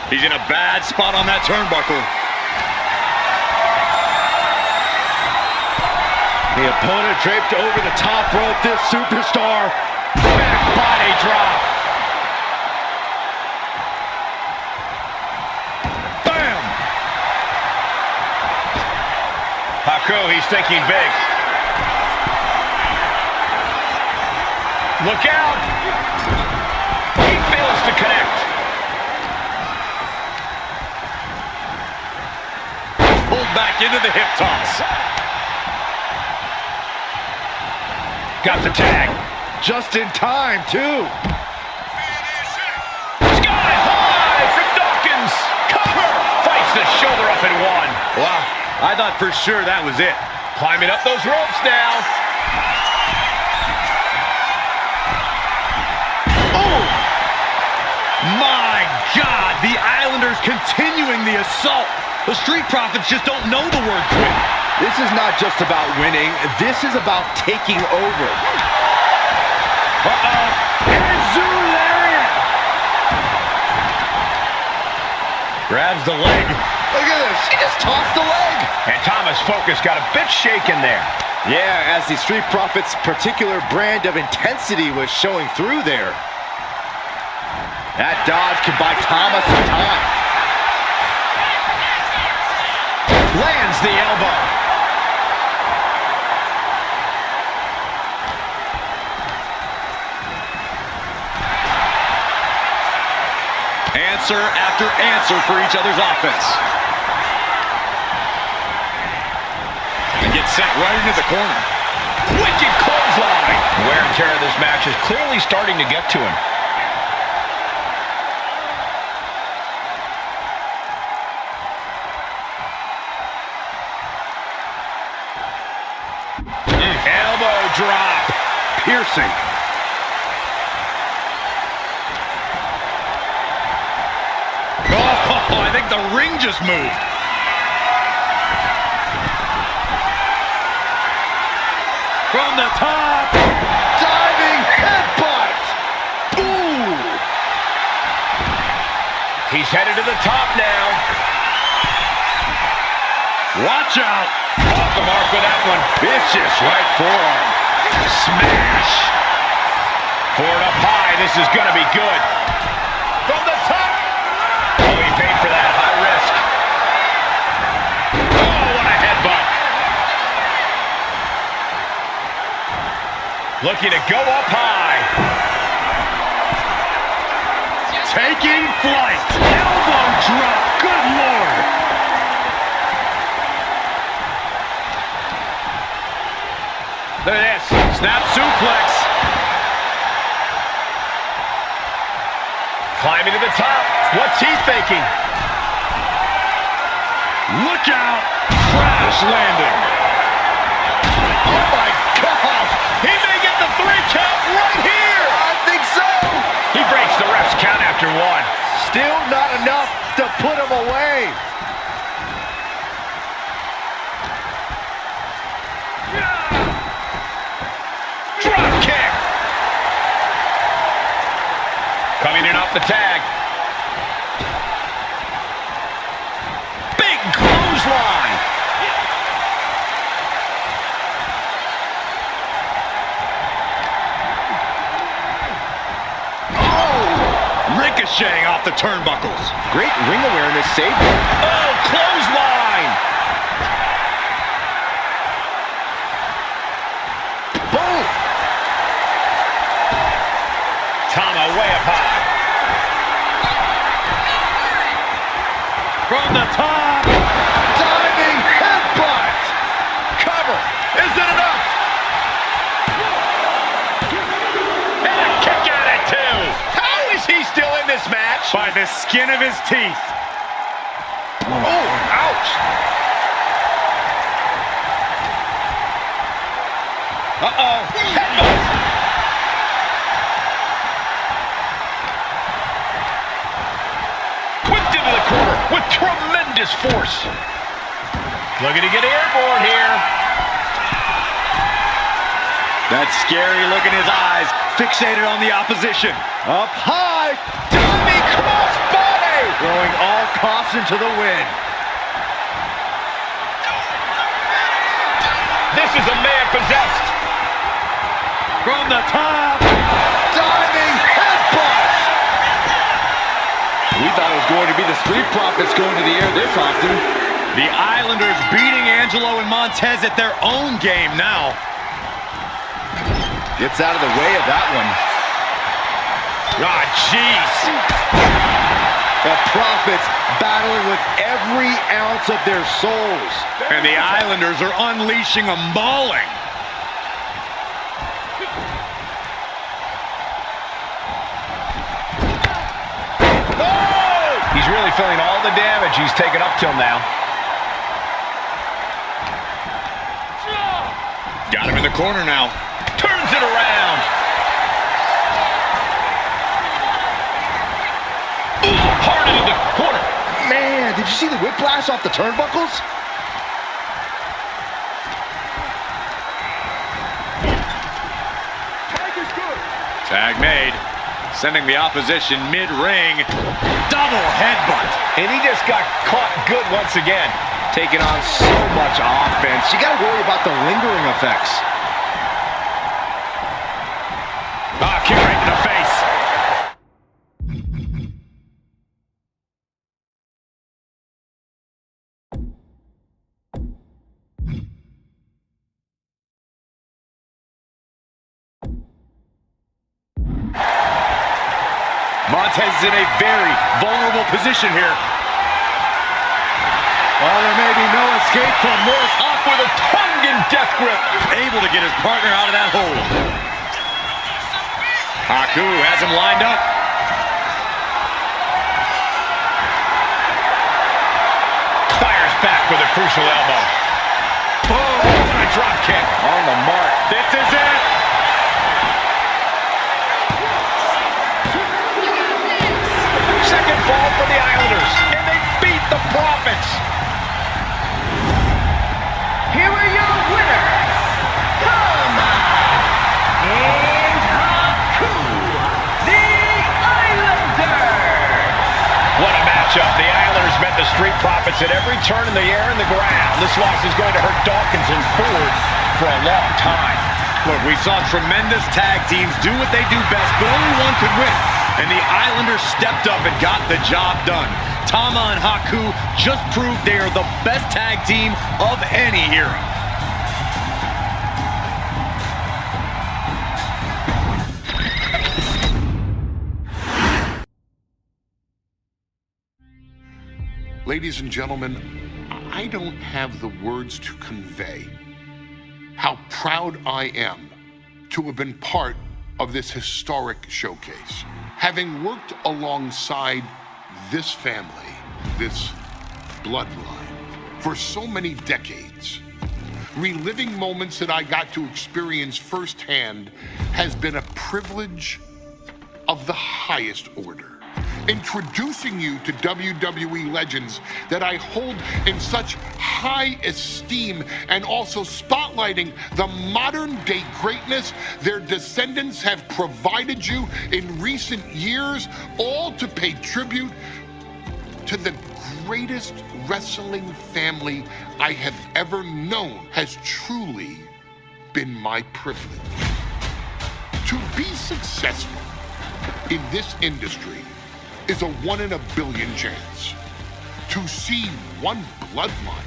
He's in a bad spot on that turnbuckle. The opponent draped over the top rope. This superstar. Back body drop. Bam! Haku, he's thinking big. Look out! He fails to connect. Pulled back into the hip toss. Got the tag. Just in time, too. Sky high from Dawkins. Cover. Fights the shoulder up in one. Wow, I thought for sure that was it. Climbing up those ropes now. Oh! My God, the Islanders continuing the assault. The Street Profits just don't know the word quit. This is not just about winning. This is about taking over. Grabs the leg. Look at this. He just tossed the leg. And Thomas' focus got a bit shaken there. Yeah, as the Street Profits' particular brand of intensity was showing through there. That dodge can buy Thomas some time. Lands the elbow. Answer after answer for each other's offense. And gets sent right into the corner. Wicked clothesline. Wear and tear of this match is clearly starting to get to him. Elbow drop. Piercing. Oh, I think the ring just moved. From the top. Diving headbutt. Ooh. He's headed to the top now. Watch out. Off the mark with that one. Vicious right forearm. Smash. Forward up high. This is going to be good. From the top. Oh, he paid for that. High risk. Oh, what a headbutt. Looking to go up high. Taking flight. Elbow drop. Good Lord. Look at this. Snap suplex. Climbing to the top. What's he thinking? Look out. Crash landing. Oh my gosh. He may get the 3 count right here. I think so. He breaks the ref's count after 1. Still not enough to put him away. Drop kick. Coming in off the tag. Big clothesline. Ricocheting off the turnbuckles. Great ring awareness saved him. Oh, clothesline. Boom. Tama way up high. From the top. Diving headbutt. Cover. Is it enough? And a kick out at 2. How is he still in this match? By the skin of his teeth. Oh, ouch. Uh-oh. Headbutt. Whipped into the corner with tremendous force. Looking to get airborne here. That scary look in his eyes, fixated on the opposition. Up high. Diving crossbody. Throwing all caution to the wind. This is a man possessed. From the top. Diving headbutt. We thought it was going to be the Street Profits going to the air this often. The Islanders beating Angelo and Montez at their own game now. Gets out of the way of that one. Ah, jeez. The Profits battling with every ounce of their souls. And the Islanders are unleashing a mauling. Oh! He's really feeling all the damage he's taken up till now. Got him in the corner now. Turns it around. Ooh, hard into the corner. Man, did you see the whiplash off the turnbuckles? Tag made. Sending the opposition mid-ring. Double headbutt. And he just got caught good once again. Taking on so much offense. You got to worry about the lingering effects. Kick right in the face. Montez is in a very vulnerable position here. Well, there may be no escape from this. Up with a tongue and death grip. Able to get his partner out of that hole. Haku has him lined up. Fires back with a crucial elbow. Boom! What a drop kick. On the mark. This is it. Second fall for the Islanders. And they beat the Profits. Here are your winners, Tama and Haku, the Islanders. What a matchup. The Islanders met the Street Profits at every turn in the air and the ground. This loss is going to hurt Dawkins and Ford for a long time. Look, we saw tremendous tag teams do what they do best, but only one could win. And the Islanders stepped up and got the job done. Tama and Haku just proved they are the best tag team of any era. Ladies and gentlemen, I don't have the words to convey how proud I am to have been part of this historic showcase. Having worked alongside this family, this bloodline, for so many decades, reliving moments that I got to experience firsthand has been a privilege of the highest order. Introducing you to WWE legends that I hold in such high esteem, and also spotlighting the modern day greatness their descendants have provided you in recent years, all to pay tribute to the greatest wrestling family I have ever known, has truly been my privilege. To be successful in this industry is a 1 in a billion chance. To see one bloodline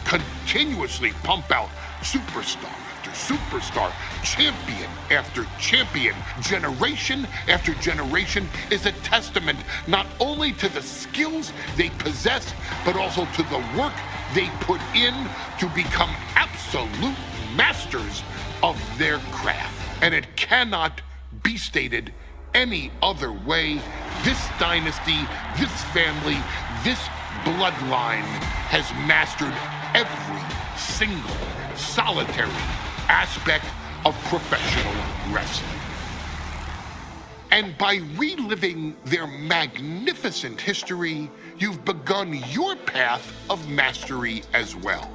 continuously pump out superstar after superstar, champion after champion, generation after generation, is a testament not only to the skills they possess, but also to the work they put in to become absolute masters of their craft. And it cannot be stated any other way. This dynasty, this family, this bloodline has mastered every single solitary aspect of professional wrestling. And by reliving their magnificent history, you've begun your path of mastery as well.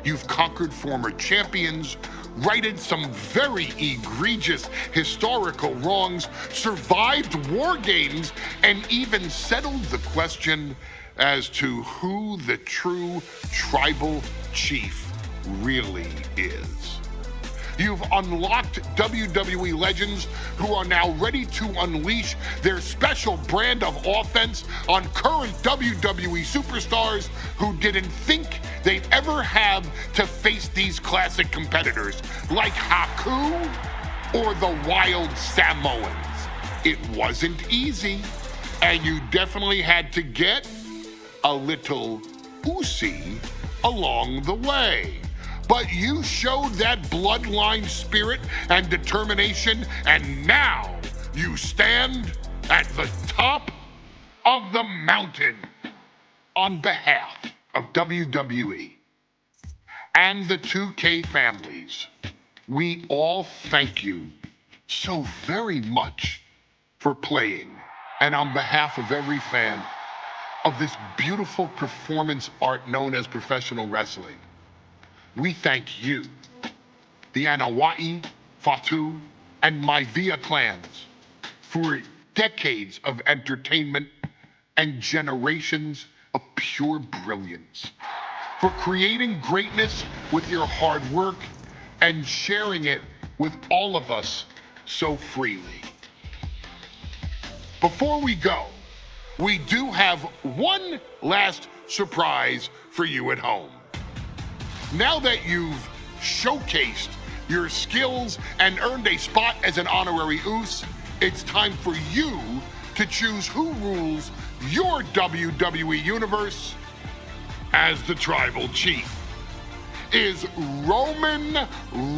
You've conquered former champions, righted some very egregious historical wrongs, survived war games, and even settled the question as to who the true tribal chief really is. You've unlocked WWE legends who are now ready to unleash their special brand of offense on current WWE superstars who didn't think they'd ever have to face these classic competitors like Haku or the Wild Samoans. It wasn't easy, and you definitely had to get a little oozy along the way. But you showed that bloodline spirit and determination, and now you stand at the top of the mountain. On behalf of WWE and the 2K families, we all thank you so very much for playing. And on behalf of every fan of this beautiful performance art known as professional wrestling, we thank you, the Anawai, Fatu, and Maivia clans, for decades of entertainment and generations of pure brilliance, for creating greatness with your hard work and sharing it with all of us so freely. Before we go, we do have one last surprise for you at home. Now that you've showcased your skills and earned a spot as an honorary Oos, it's time for you to choose who rules your WWE Universe as the Tribal Chief. Is Roman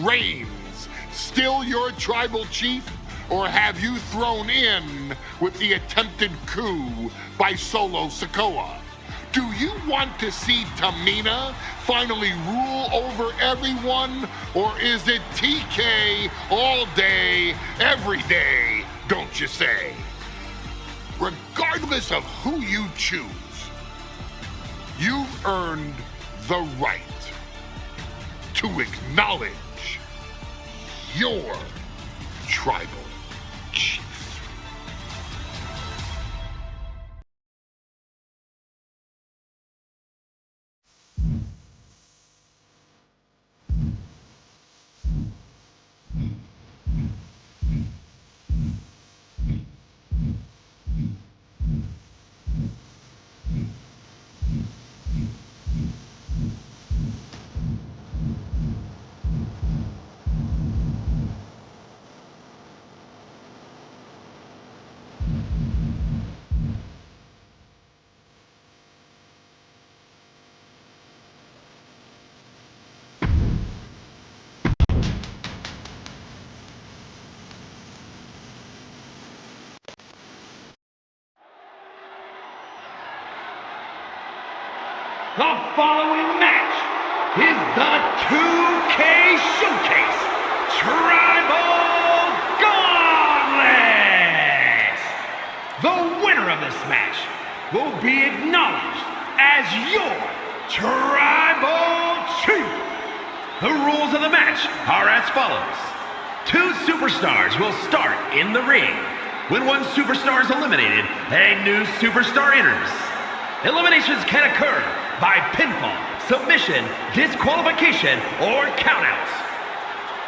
Reigns still your Tribal Chief, or have you thrown in with the attempted coup by Solo Sikoa? Do you want to see Tamina finally rule over everyone, or is it TK all day, every day, don't you say? Regardless of who you choose, you've earned the right to acknowledge your Tribal Chief. The following match is the 2K Showcase Tribal Gauntlet. The winner of this match will be acknowledged as your Tribal Chief. The rules of the match are as follows. 2 superstars will start in the ring. When one superstar is eliminated, a new superstar enters. Eliminations can occur by pinfall, submission, disqualification, or countouts.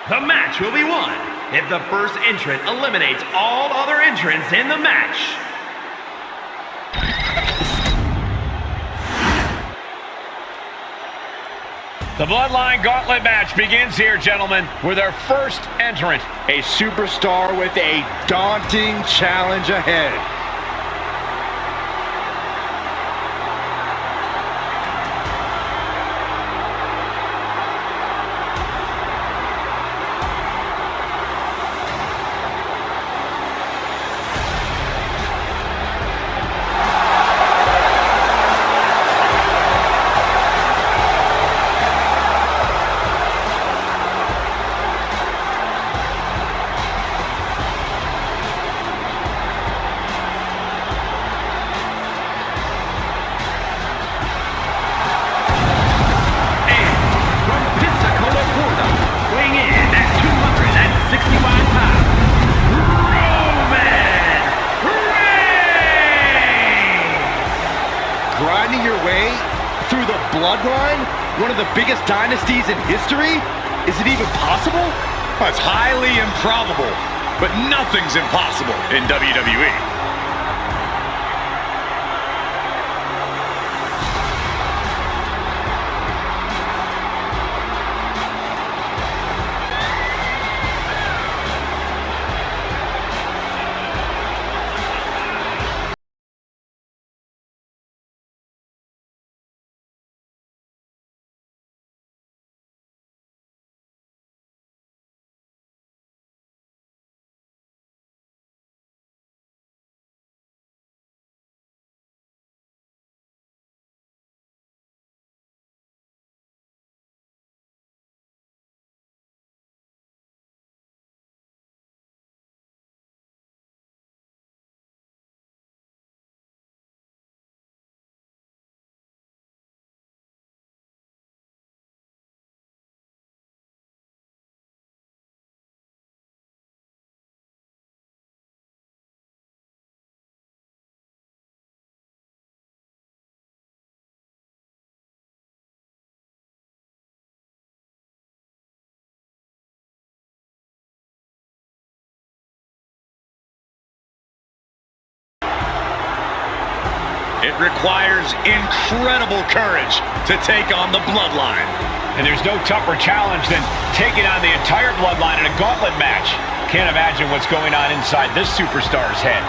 The match will be won if the first entrant eliminates all other entrants in the match. The Bloodline Gauntlet match begins here, gentlemen, with our first entrant. A superstar with a daunting challenge ahead. Grinding your way through the Bloodline, one of the biggest dynasties in history? Is it even possible? Well, it's highly improbable, but nothing's impossible in WWE. It requires incredible courage to take on the Bloodline. And there's no tougher challenge than taking on the entire Bloodline in a gauntlet match. Can't imagine what's going on inside this superstar's head.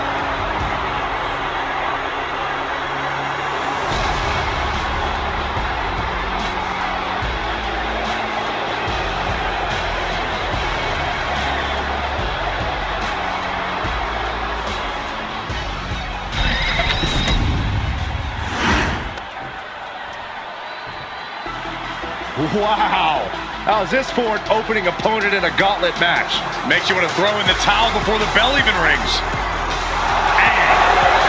Wow! How's this for an opening opponent in a gauntlet match? Makes you want to throw in the towel before the bell even rings.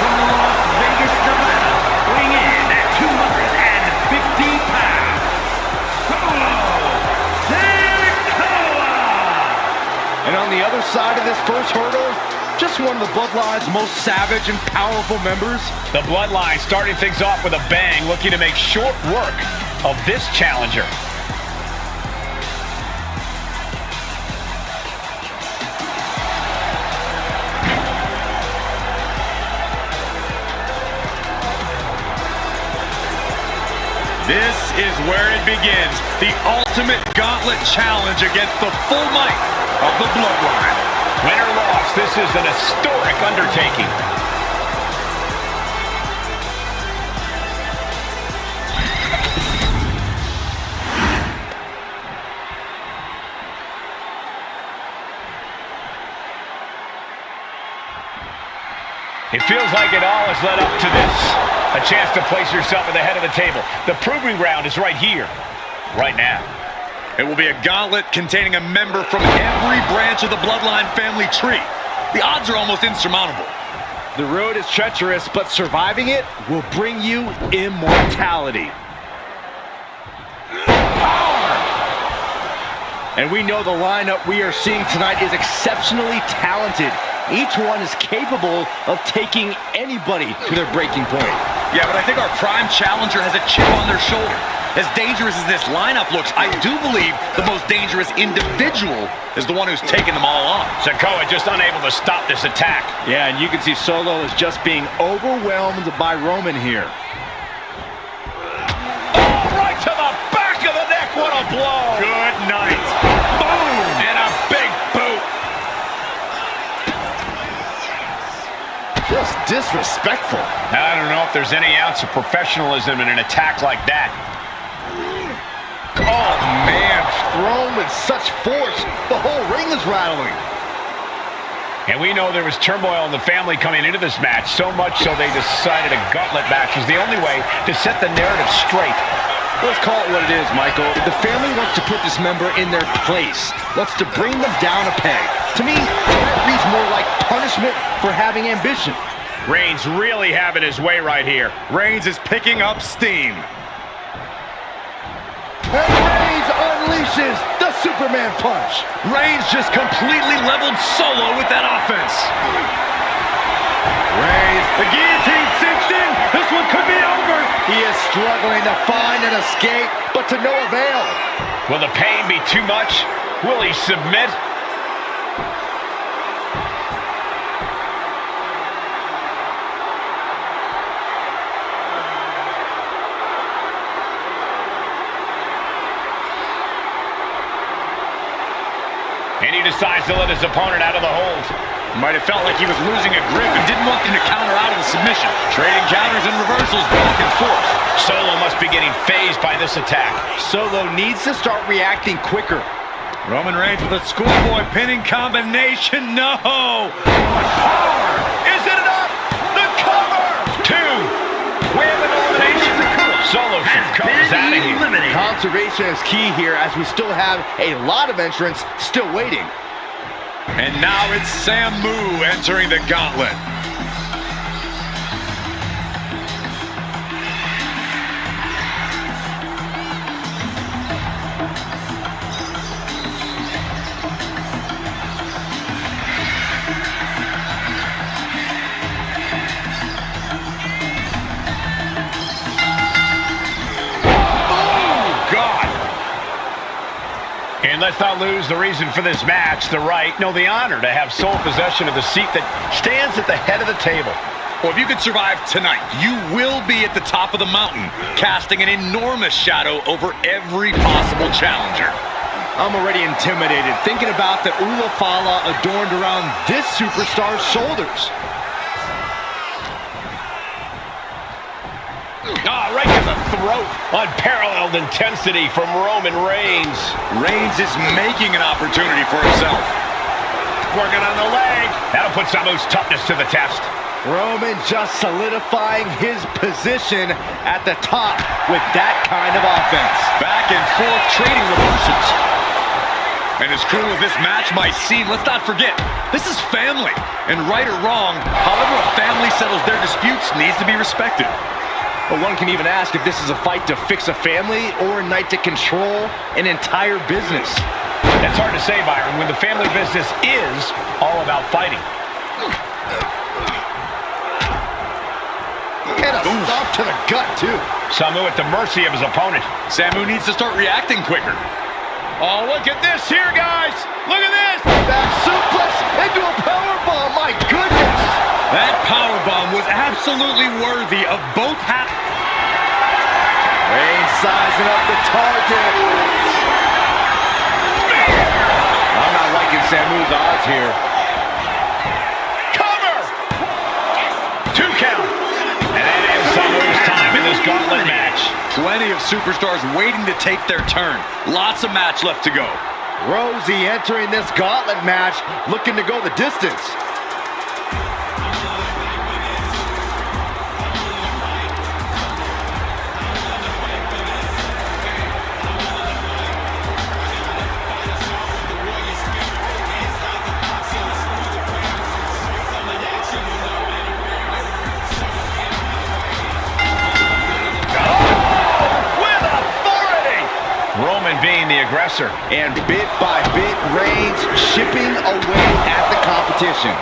From Las Vegas, Nevada, weighing in at 250 pounds, And on the other side of this first hurdle, just one of the Bloodline's most savage and powerful members. The Bloodline starting things off with a bang, looking to make short work of this challenger. This is where it begins. The ultimate gauntlet challenge against the full might of the Bloodline. Win or loss, this is an historic undertaking. It feels like it all has led up to this. A chance to place yourself at the head of the table. The proving ground is right here, right now. It will be a gauntlet containing a member from every branch of the Bloodline family tree. The odds are almost insurmountable. The road is treacherous, but surviving it will bring you immortality. And we know the lineup we are seeing tonight is exceptionally talented. Each one is capable of taking anybody to their breaking point. Yeah, but I think our prime challenger has a chip on their shoulder. As dangerous as this lineup looks, I do believe the most dangerous individual is the one who's taking them all on. Sikoa just unable to stop this attack. Yeah, and you can see Solo is just being overwhelmed by Roman here. Oh, right to the back of the neck. What a blow. Good night. Boom! And a big boot. Just disrespectful. I don't know if there's any ounce of professionalism in an attack like that. Oh, man, thrown with such force, the whole ring is rattling. And we know there was turmoil in the family coming into this match, so much so they decided a gauntlet match was the only way to set the narrative straight. Let's call it what it is, Michael. The family wants to put this member in their place, wants to bring them down a peg. To me, that reads more like punishment for having ambition. Reigns really having his way right here. Reigns is picking up steam. And Reigns unleashes the Superman punch. Reigns just completely leveled Solo with that offense. Reigns, The guillotine cinched in. This one could be over. he is struggling to find an escape, but to no avail. Will the pain be too much? Will he submit? And he decides to let his opponent out of the hold. Might have felt like he was losing a grip and didn't want them to counter out of the submission. Trading counters and reversals back and forth. Solo must be getting phased by this attack. Solo needs to start reacting quicker. Roman Reigns with a schoolboy pinning combination. No! What power! Is it enough? The cover! 2. With an elimination. Solo comes out of here. Conservation is key here as we still have a lot of entrants still waiting. And now it's Samu entering the gauntlet. And let's not lose the reason for this match, the right, no, the honor to have sole possession of the seat that stands at the head of the table. Well, if you can survive tonight, you will be at the top of the mountain, casting an enormous shadow over every possible challenger. I'm already intimidated thinking about the Ulafala adorned around this superstar's shoulders. Right to the throat. Unparalleled intensity from Roman Reigns. Reigns is making an opportunity for himself. Working on the leg. That'll put Samu's toughness to the test. Roman just solidifying his position at the top with that kind of offense. Back and forth trading reversals. And as cruel as this match might seem, let's not forget, this is family. And right or wrong, however a family settles their disputes needs to be respected. But one can even ask if this is a fight to fix a family or a night to control an entire business. It's hard to say, Byron, when the family business is all about fighting. And a stop to the gut, too. Samu at the mercy of his opponent. Samu needs to start reacting quicker. Oh, look at this here, guys. Look at this. Back suplex into a powerbomb. My goodness. That powerbomb was absolutely worthy of both halves. Reigns sizing up the target. I'm not liking Samu's odds here. Cover. 2 count. And that ends Samu's time in this gauntlet match. Plenty of superstars waiting to take their turn. Lots of match left to go. Rosie entering this gauntlet match looking to go the distance. Roman being the aggressor. And bit by bit, Reigns chipping away at the competition.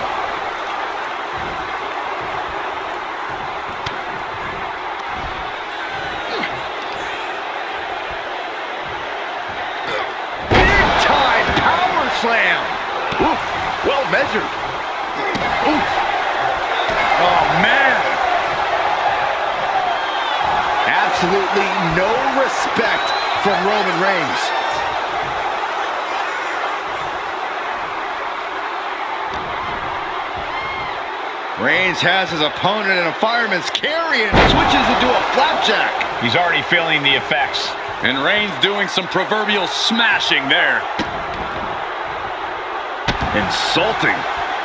Big time power slam. Oof, well measured. Oof. Oh, man. Absolutely no respect from Roman Reigns. Reigns has his opponent in a fireman's carry and switches into a flapjack. He's already feeling the effects. And Reigns doing some proverbial smashing there. Insulting.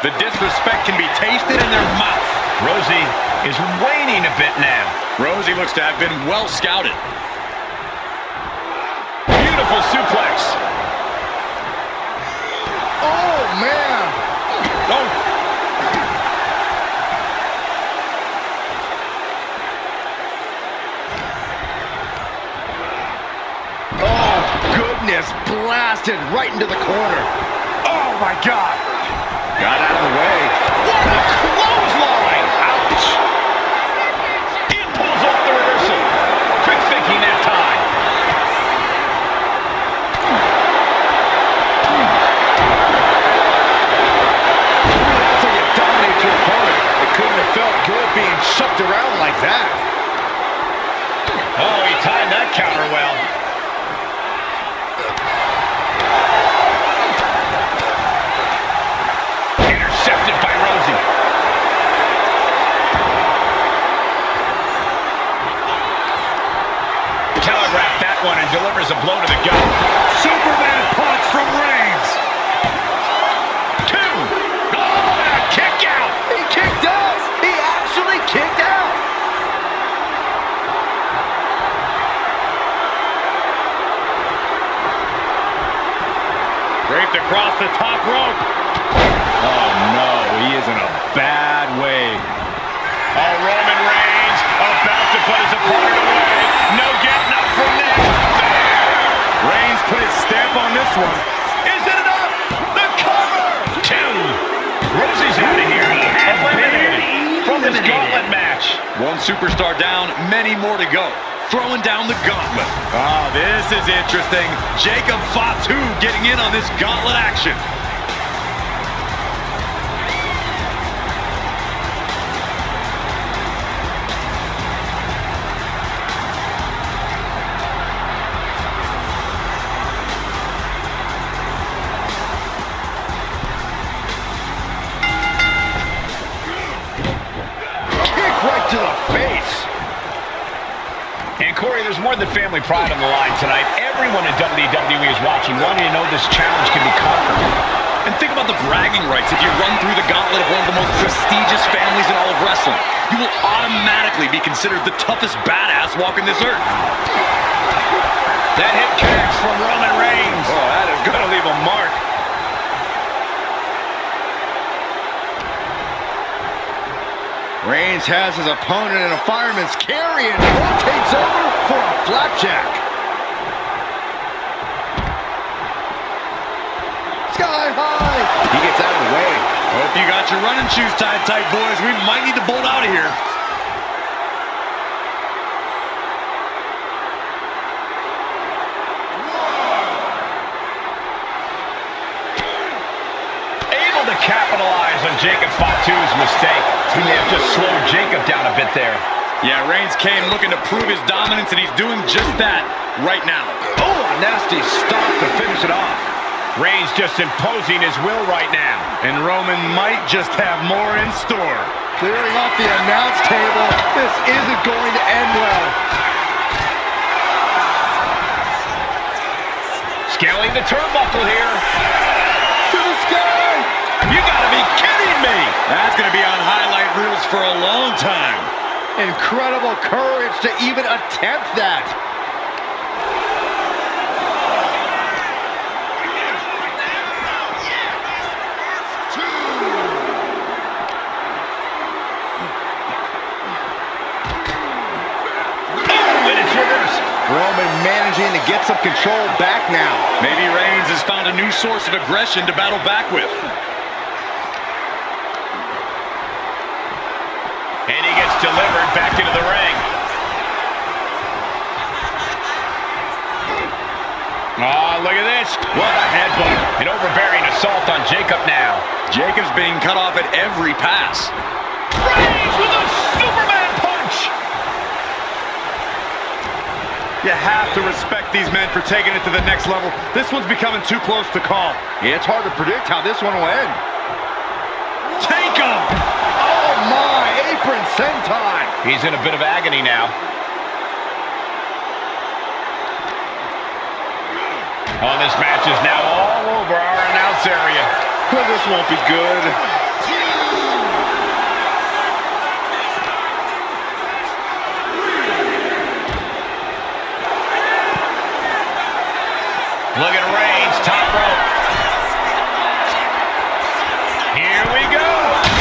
The disrespect can be tasted in their mouth. Rosie is waning a bit now. Rosie looks to have been well scouted. Beautiful suplex. Oh, man. Oh. Oh, goodness. Blasted right into the corner. Oh, my God. Got out of the way. What a clothesline. Ouch. He pulls off the reversal. Quick thinking that time. That's how you dominate your opponent. It couldn't have felt good being shoved around like that. Oh, he timed that counter well. Intercepted by Rosie. Telegraphed that one and delivers a blow to the gut. Superman punch from Reigns. 2. Oh, and a kick out. He kicked out. He actually kicked out. Draped across the top rope. Oh, no. He is in a bad way. Oh, Roman Reigns about to put his opponent away. No getting up from this. Reigns put his stamp on this one. Is it enough? The cover. 2. Rosie's out of here. Eliminated from this gauntlet match. One superstar down, many more to go. Throwing down the gauntlet. Ah, this is interesting. Jacob Fatu getting in on this gauntlet action. pride on the line tonight. Everyone in WWE is watching, wanting to know this challenge can be conquered. And think about the bragging rights. If you run through the gauntlet of one of the most prestigious families in all of wrestling, you will automatically be considered the toughest badass walking this earth. That hip connects from Roman Reigns. Oh, that is going to leave a mark. Reigns has his opponent in a fireman's carry and rotates over for a flapjack. Sky high. He gets out of the way. Hope you got your running shoes tied tight, boys. We might need to bolt out of here. Able to capitalize on Jacob Fatu's mistake. He may have just slowed Jacob down a bit there. Yeah, Reigns came looking to prove his dominance, and he's doing just that right now. Oh, a nasty stop to finish it off. Reigns just imposing his will right now. And Roman might just have more in store. Clearing off the announce table. This isn't going to end well. Scaling the turnbuckle here. To the sky. You gotta be kidding me! That's gonna be on highlight reels for a long time. Incredible courage to even attempt that. Roman managing to get some control back now. Maybe Reigns has found a new source of aggression to battle back with. And he gets delivered back into the ring. Oh, look at this. What a headbutt. An overbearing assault on Jacob now. Jacob's being cut off at every pass. Reigns with a Superman punch. You have to respect these men for taking it to the next level. This one's becoming too close to call. It's hard to predict how this one will end. Take him! Oh my, apron senton. He's in a bit of agony now. Oh, this match is now all over our announce area. Well, this won't be good. Look at Reigns, top rope. Here we go.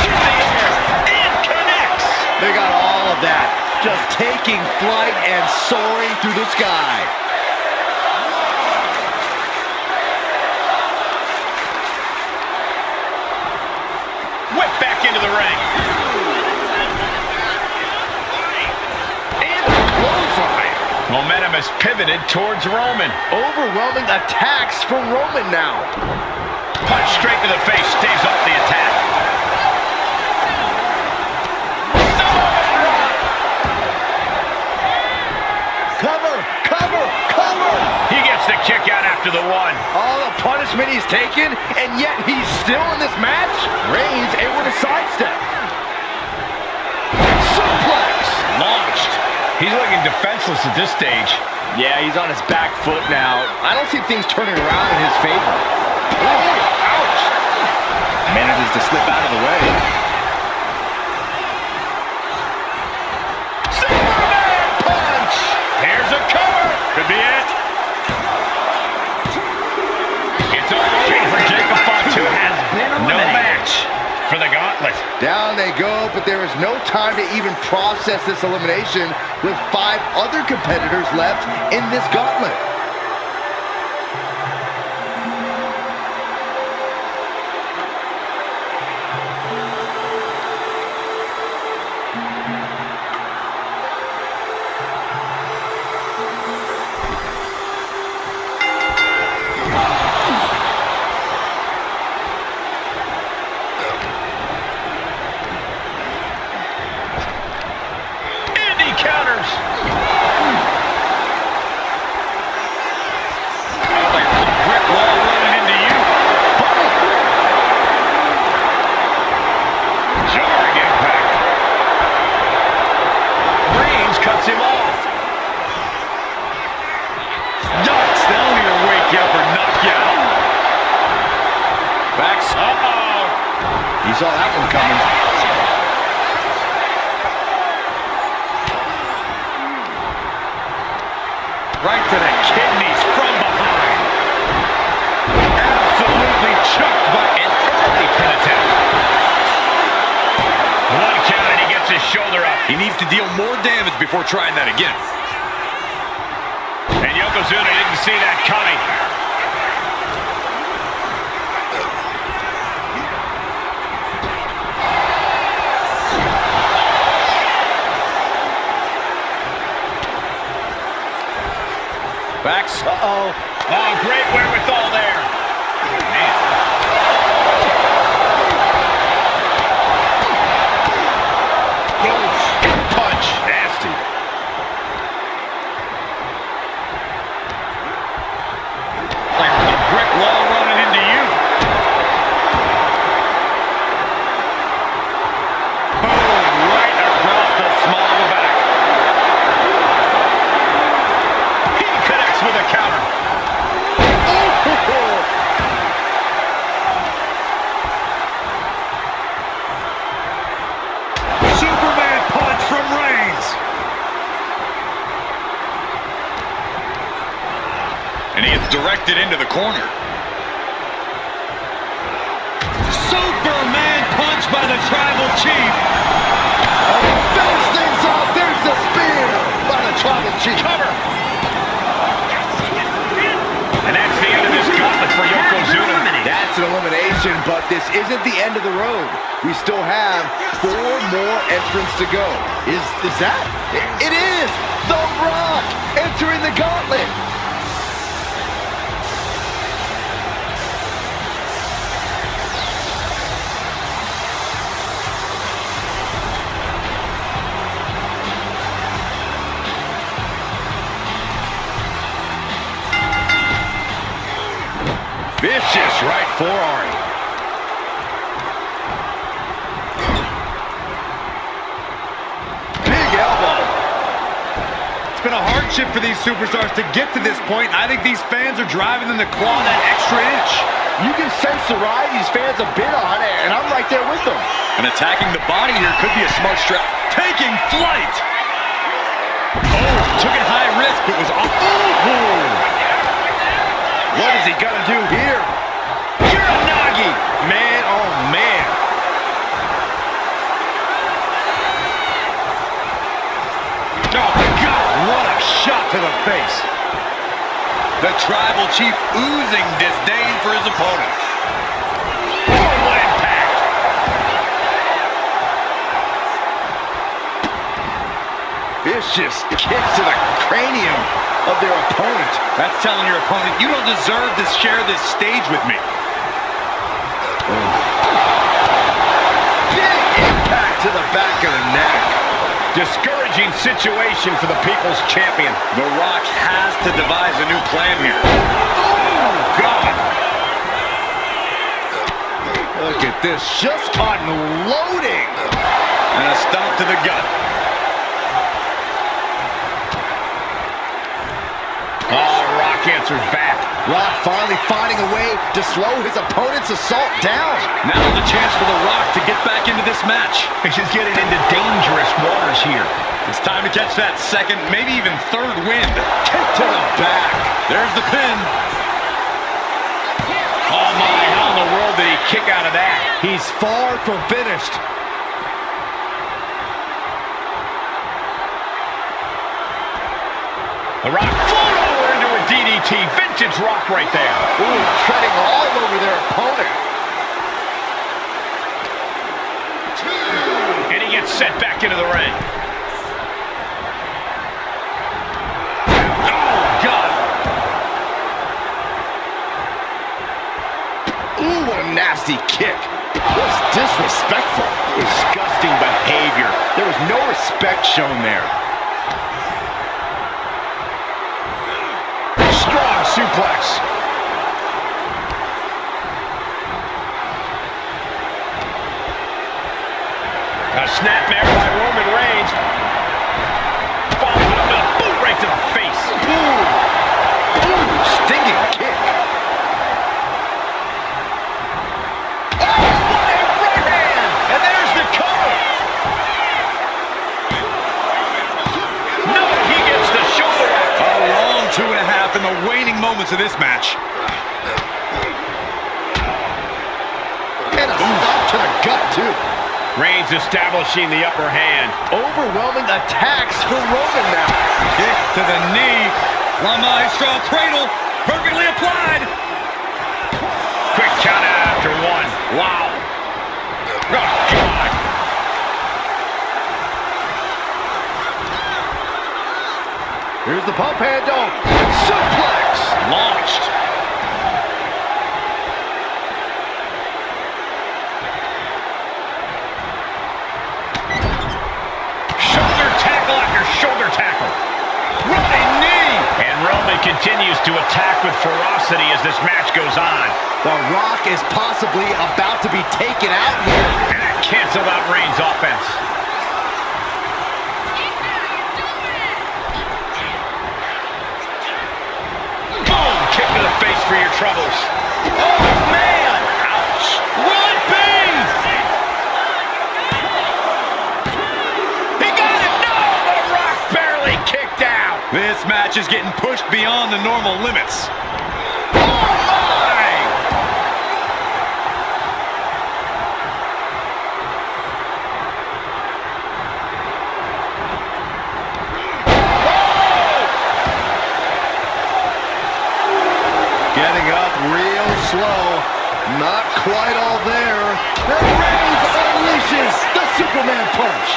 In the air. And connects. They got all of that. Just taking flight and soaring through the sky. Whip back into the ring. And a clothesline. Momentum has pivoted towards Roman. Overwhelming attacks from Roman now. Punch straight to the face, stays off the attack. Cover, cover, cover. He gets the kick out after the one. All the punishment he's taken, and yet he's still in this match. Reigns able to sidestep. Suplex. Launched. He's looking defenseless at this stage. Yeah, he's on his back foot now. I don't see things turning around in his favor. Ooh, ouch. Manages to slip out of the way. Superman punch. Here's a cover. Could be it. It's over for Jacob Fatu. Has been No eliminated. match for the Gauntlet. Down they go, but there is no time to even process this elimination with 5 other competitors left in this gauntlet. Counters. Like a brick wall running into you. Jarring impact. Reigns cuts him off. saw that one coming. Right to the kidneys from behind. Absolutely chucked by an early penitent. One count and he gets his shoulder up. He needs to deal more damage before trying that again. And Yokozuna didn't see that coming. Backs. Uh-oh. Oh, great wherewithal there. Man. Punch. Nasty. Like a brick wall running into you. Boom. Right across the small of the back. He connects with a counter. Superman punch from Reigns. And he gets directed into the corner. Superman punch by the Tribal Chief. Finish things off. There's the spear by the Tribal Chief. Cover. And that's the end of this gauntlet for Yokozuna. That's an elimination, but this isn't the end of the road. We still have 4 more entrants to go. Is that? It is! The Rock entering the gauntlet! Vicious right forearm. Big elbow. It's been a hardship for these superstars to get to this point. I think these fans are driving them to claw that extra inch. You can sense the ride these fans have been on, and I'm right there with them. And attacking the body here could be a smart strat. Taking flight. Oh, took it high risk, but was off. Oh! What is he gonna do here? Uranagi! Man, oh man. Oh, God, what a shot to the face. The Tribal Chief oozing disdain for his opponent. Oh, what impact. Vicious kicks to the cranium of their opponent. That's telling your opponent, you don't deserve to share this stage with me. Big impact to the back of the neck. Discouraging situation for the People's Champion. The Rock has to devise a new plan here. Oh, God. Look at this, just unloading. And a stomp to the gut. Oh, Rock answers back. Rock finally finding a way to slow his opponent's assault down. Now's a chance for The Rock to get back into this match. He's getting into dangerous waters here. It's time to catch that second, maybe even third wind. Kick to the back. There's the pin. Oh, my, how in the world did he kick out of that? He's far from finished. The Rock float over into a DDT. Vintage Rock right there. Ooh, treading all over their opponent. And he gets set back into the ring. Oh, God. Ooh, what a nasty kick. Just disrespectful. Disgusting behavior. There was no respect shown there. Strong suplex. A snapmare by Roman Reigns. Follows it up with a boot right to the face. Ooh, stinging kick. Oh, what a right hand! moments of this match. And a stop to the gut, too. Reigns establishing the upper hand. Overwhelming attacks for Roman now. Kick to the knee. La Maestro cradle. Perfectly applied. Quick count after one. Wow. Oh, God. Here's the pump handle. Suplex. Launched. Shoulder tackle after shoulder tackle. Running knee. And Roman continues to attack with ferocity as this match goes on. The Rock is possibly about to be taken out here. And that canceled out Reigns' offense. Boom! Kick to the face for your troubles. Oh, man! Ouch! Will it be? He got it! No! The Rock barely kicked out. This match is getting pushed beyond the normal limits. Oh, my! Getting up real slow. Not quite all there. And Reigns unleashes the Superman punch.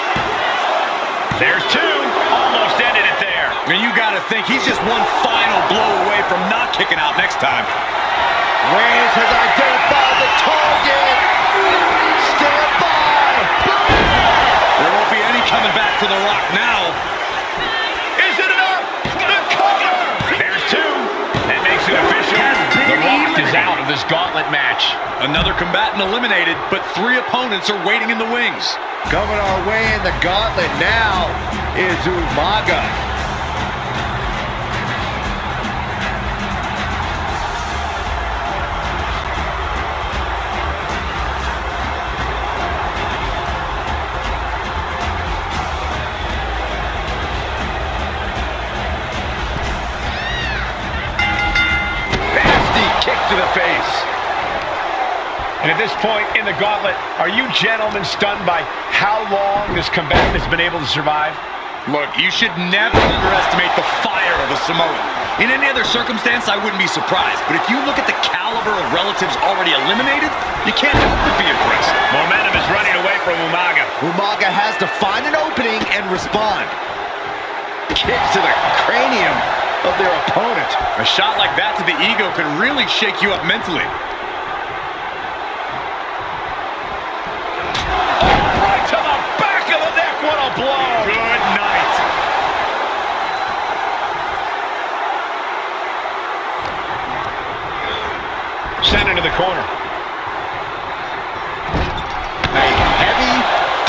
There's two. Almost ended it there. And you gotta think he's just one final blow away from not kicking out next time. Reigns has identified the target. Stand by. There won't be any coming back for The Rock now. Is it enough? The cover! There's two. That makes it official. The Rock is out of this Gauntlet match. Another combatant eliminated, but 3 opponents are waiting in the wings. Coming our way in the Gauntlet now is Umaga. Kick to the face. And at this point in the Gauntlet, are you gentlemen stunned by how long this combatant has been able to survive? Look, you should never underestimate the fire of a Samoan. In any other circumstance, I wouldn't be surprised. But if you look at the caliber of relatives already eliminated, you can't help but be impressed. Momentum is running away from Umaga. Umaga has to find an opening and respond. Kicks to the cranium of their opponent. A shot like that to the ego could really shake you up mentally. Right to the back of the neck. What a blow. Good night. Sent into the corner. A heavy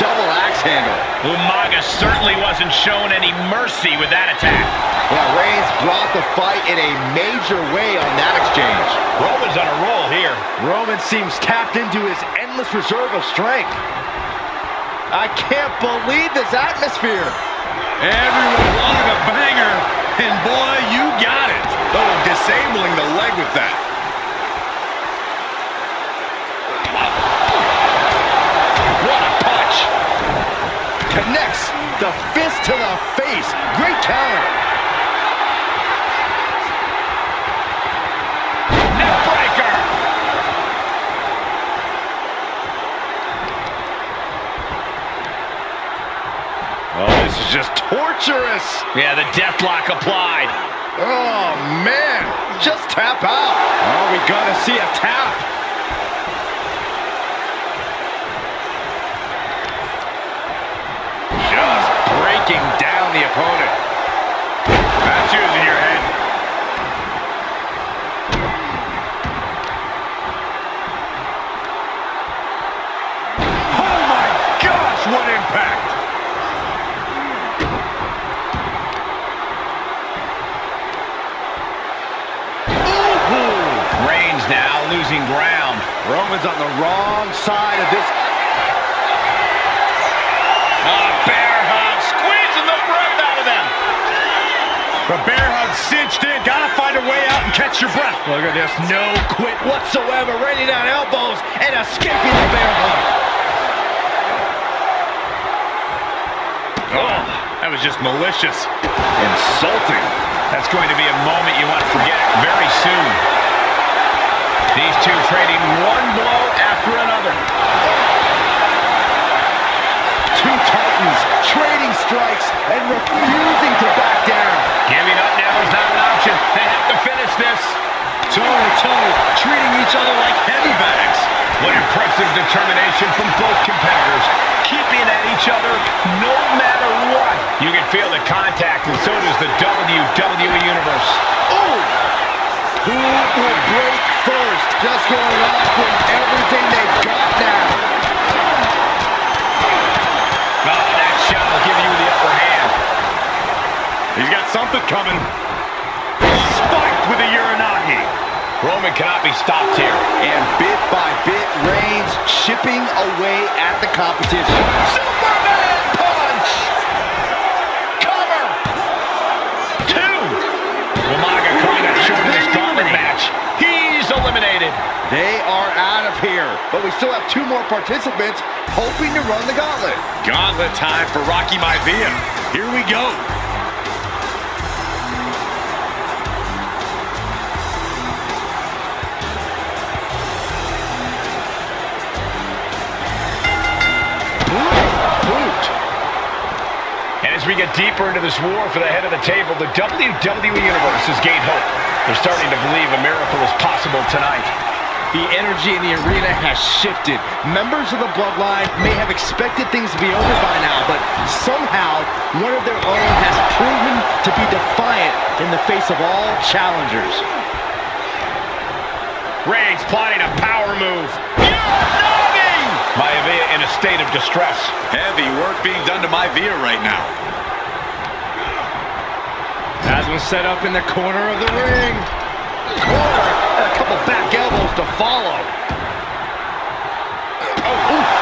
double axe handle. Umaga certainly wasn't shown any mercy with that attack. Well, Reigns brought the fight in a major way on that exchange. Roman's on a roll here. Roman seems tapped into his endless reserve of strength. I can't believe this atmosphere. Everyone wanted a banger, and boy, you got it. Oh, disabling the leg with that. What a punch. Connects the fist to the face. Great counter. Neckbreaker. Oh, this is just torturous. Yeah, the deathlock applied. Oh, man. Just tap out. Are we going to see a tap? Just breaking down the opponent. That's using your head. Oh my gosh, what impact! Ooh. Reigns now losing ground. Roman's on the wrong side of this. A bear hug, squeezing the breath out of them. The bear hug cinched in. Gotta find a way out and catch your breath. Look at this. No quit whatsoever. Raining down elbows and escaping the bear hug. Oh, that was just malicious. Insulting. That's going to be a moment you want to forget very soon. These two trading one blow after another. Two titans trading strikes and refusing to back down. Giving up now is not an option. They have to finish this. Toe-to-toe, treating each other like heavy bags. What impressive determination from both competitors. Keeping at each other no matter what. You can feel the contact, and so does the WWE Universe. Oh! Who will break first? Just going off with everything they've got now. Oh, that shot will give you the upper hand. He's got something coming. Spiked with a Uranagi. Roman cannot be stopped here. And bit by bit, Reigns chipping away at the competition. Superman punch! Cover! Two! Umaga coming up short of this Gauntlet match. He's eliminated. They are out of here, but we still have two more participants hoping to run the Gauntlet. Gauntlet time for Rocky Maivia. Here we go. As we get deeper into this war for the head of the table, the WWE Universe has gained hope. They're starting to believe a miracle is possible tonight. The energy in the arena has shifted. Members of the Bloodline may have expected things to be over by now, but somehow one of their own has proven to be defiant in the face of all challengers. Reigns plotting a power move. Maivia in a state of distress. Heavy work being done to Maivia right now. Has one set up in the corner of the ring. Corner, and a couple back elbows to follow. Oh, oof.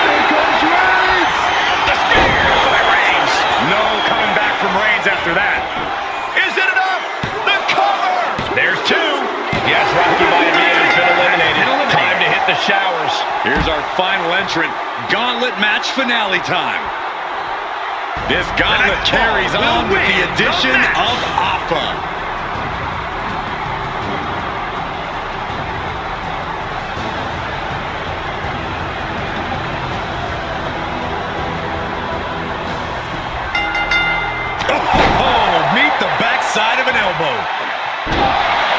There goes Reigns. The spear by Reigns. No coming back from Reigns after that. Is it enough? The cover. There's two. Yes, Rocky Maivia has been eliminated. Time to hit the showers. Here's our final entrant. Gauntlet match finale time. This gauntlet carries on with the addition of Alpha. Oh, meet the backside of an elbow.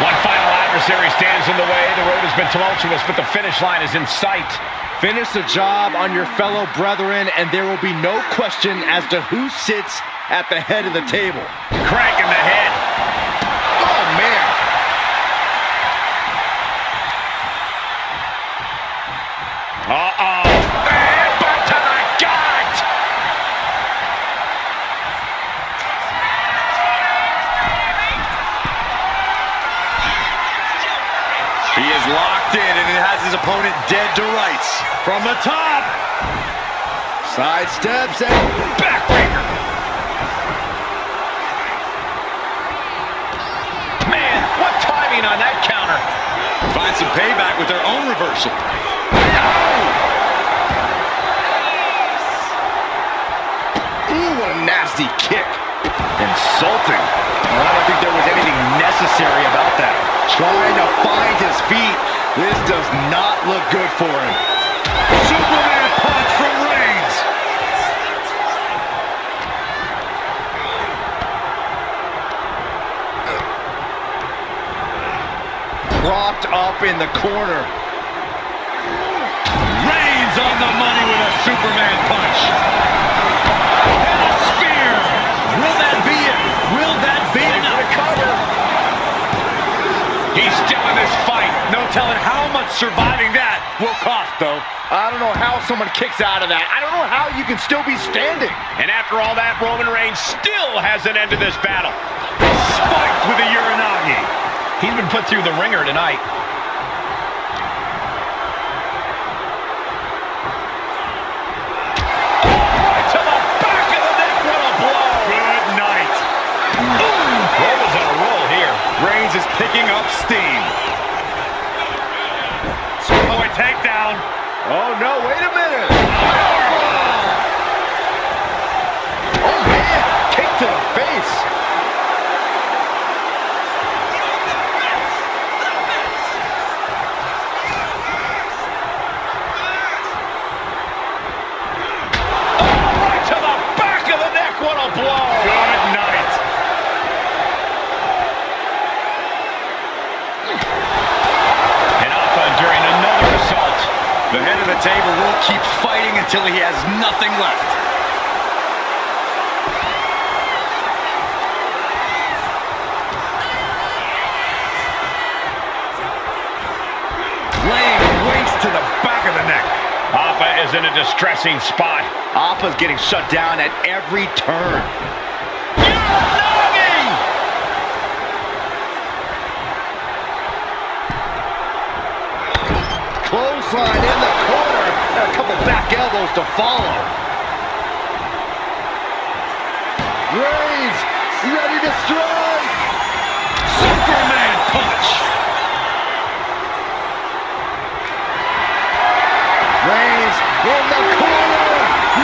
One final adversary stands in the way. The road has been tumultuous, but the finish line is in sight. Finish the job on your fellow brethren, and there will be no question as to who sits at the head of the table. Crank in the head. Oh, man. Uh-oh. And back to the gut. He is locked in, and it has his opponent dead to rights. From the top. Side steps and Backbreaker. Man, what timing on that counter. Find some payback with their own reversal. ooh, what a nasty kick. Insulting. Well, I don't think there was anything necessary about that. Trying to find his feet. This does not look good for him. Superman punch from Reigns. Propped up in the corner. Reigns on the money with a Superman punch. And a spear. Will that be it? Will that be enough? Cover. He's still in this fight. No telling how much surviving that will cost, though. I don't know how someone kicks out of that. I don't know how you can still be standing. And after all that, Roman Reigns still has an end to this battle. Spiked with a Uranagi. He's been put through the ringer tonight. Oh, no, wait a minute. Oh, man, kick to the face. Oh, right to the back of the neck. What a blow. Good night. And up during another assault. The head of the table will keep fighting until he has nothing left. Laying waste to the back of the neck. Alpha is in a distressing spot. Alpha's getting shut down at every turn. Clothesline in the corner, and a couple back elbows to follow. Reigns, ready to strike. Superman punch. Reigns in the corner,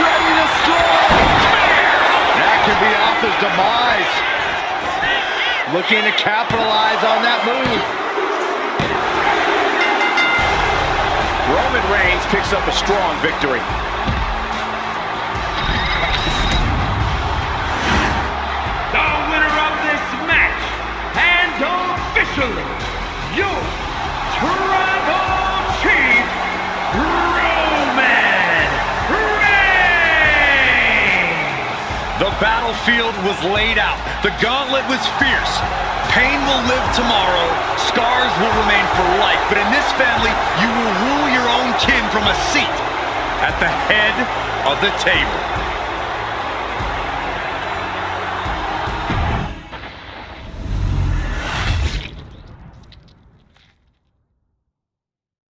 ready to strike. That could be Alpha's demise. Looking to capitalize on that move. Roman Reigns picks up a strong victory. The winner of this match, and officially your Tribal Chief, Roman Reigns! The battlefield was laid out. The gauntlet was fierce. Pain will live tomorrow. Scars will remain for life. But in this family, you will rule your own kin from a seat at the head of the table.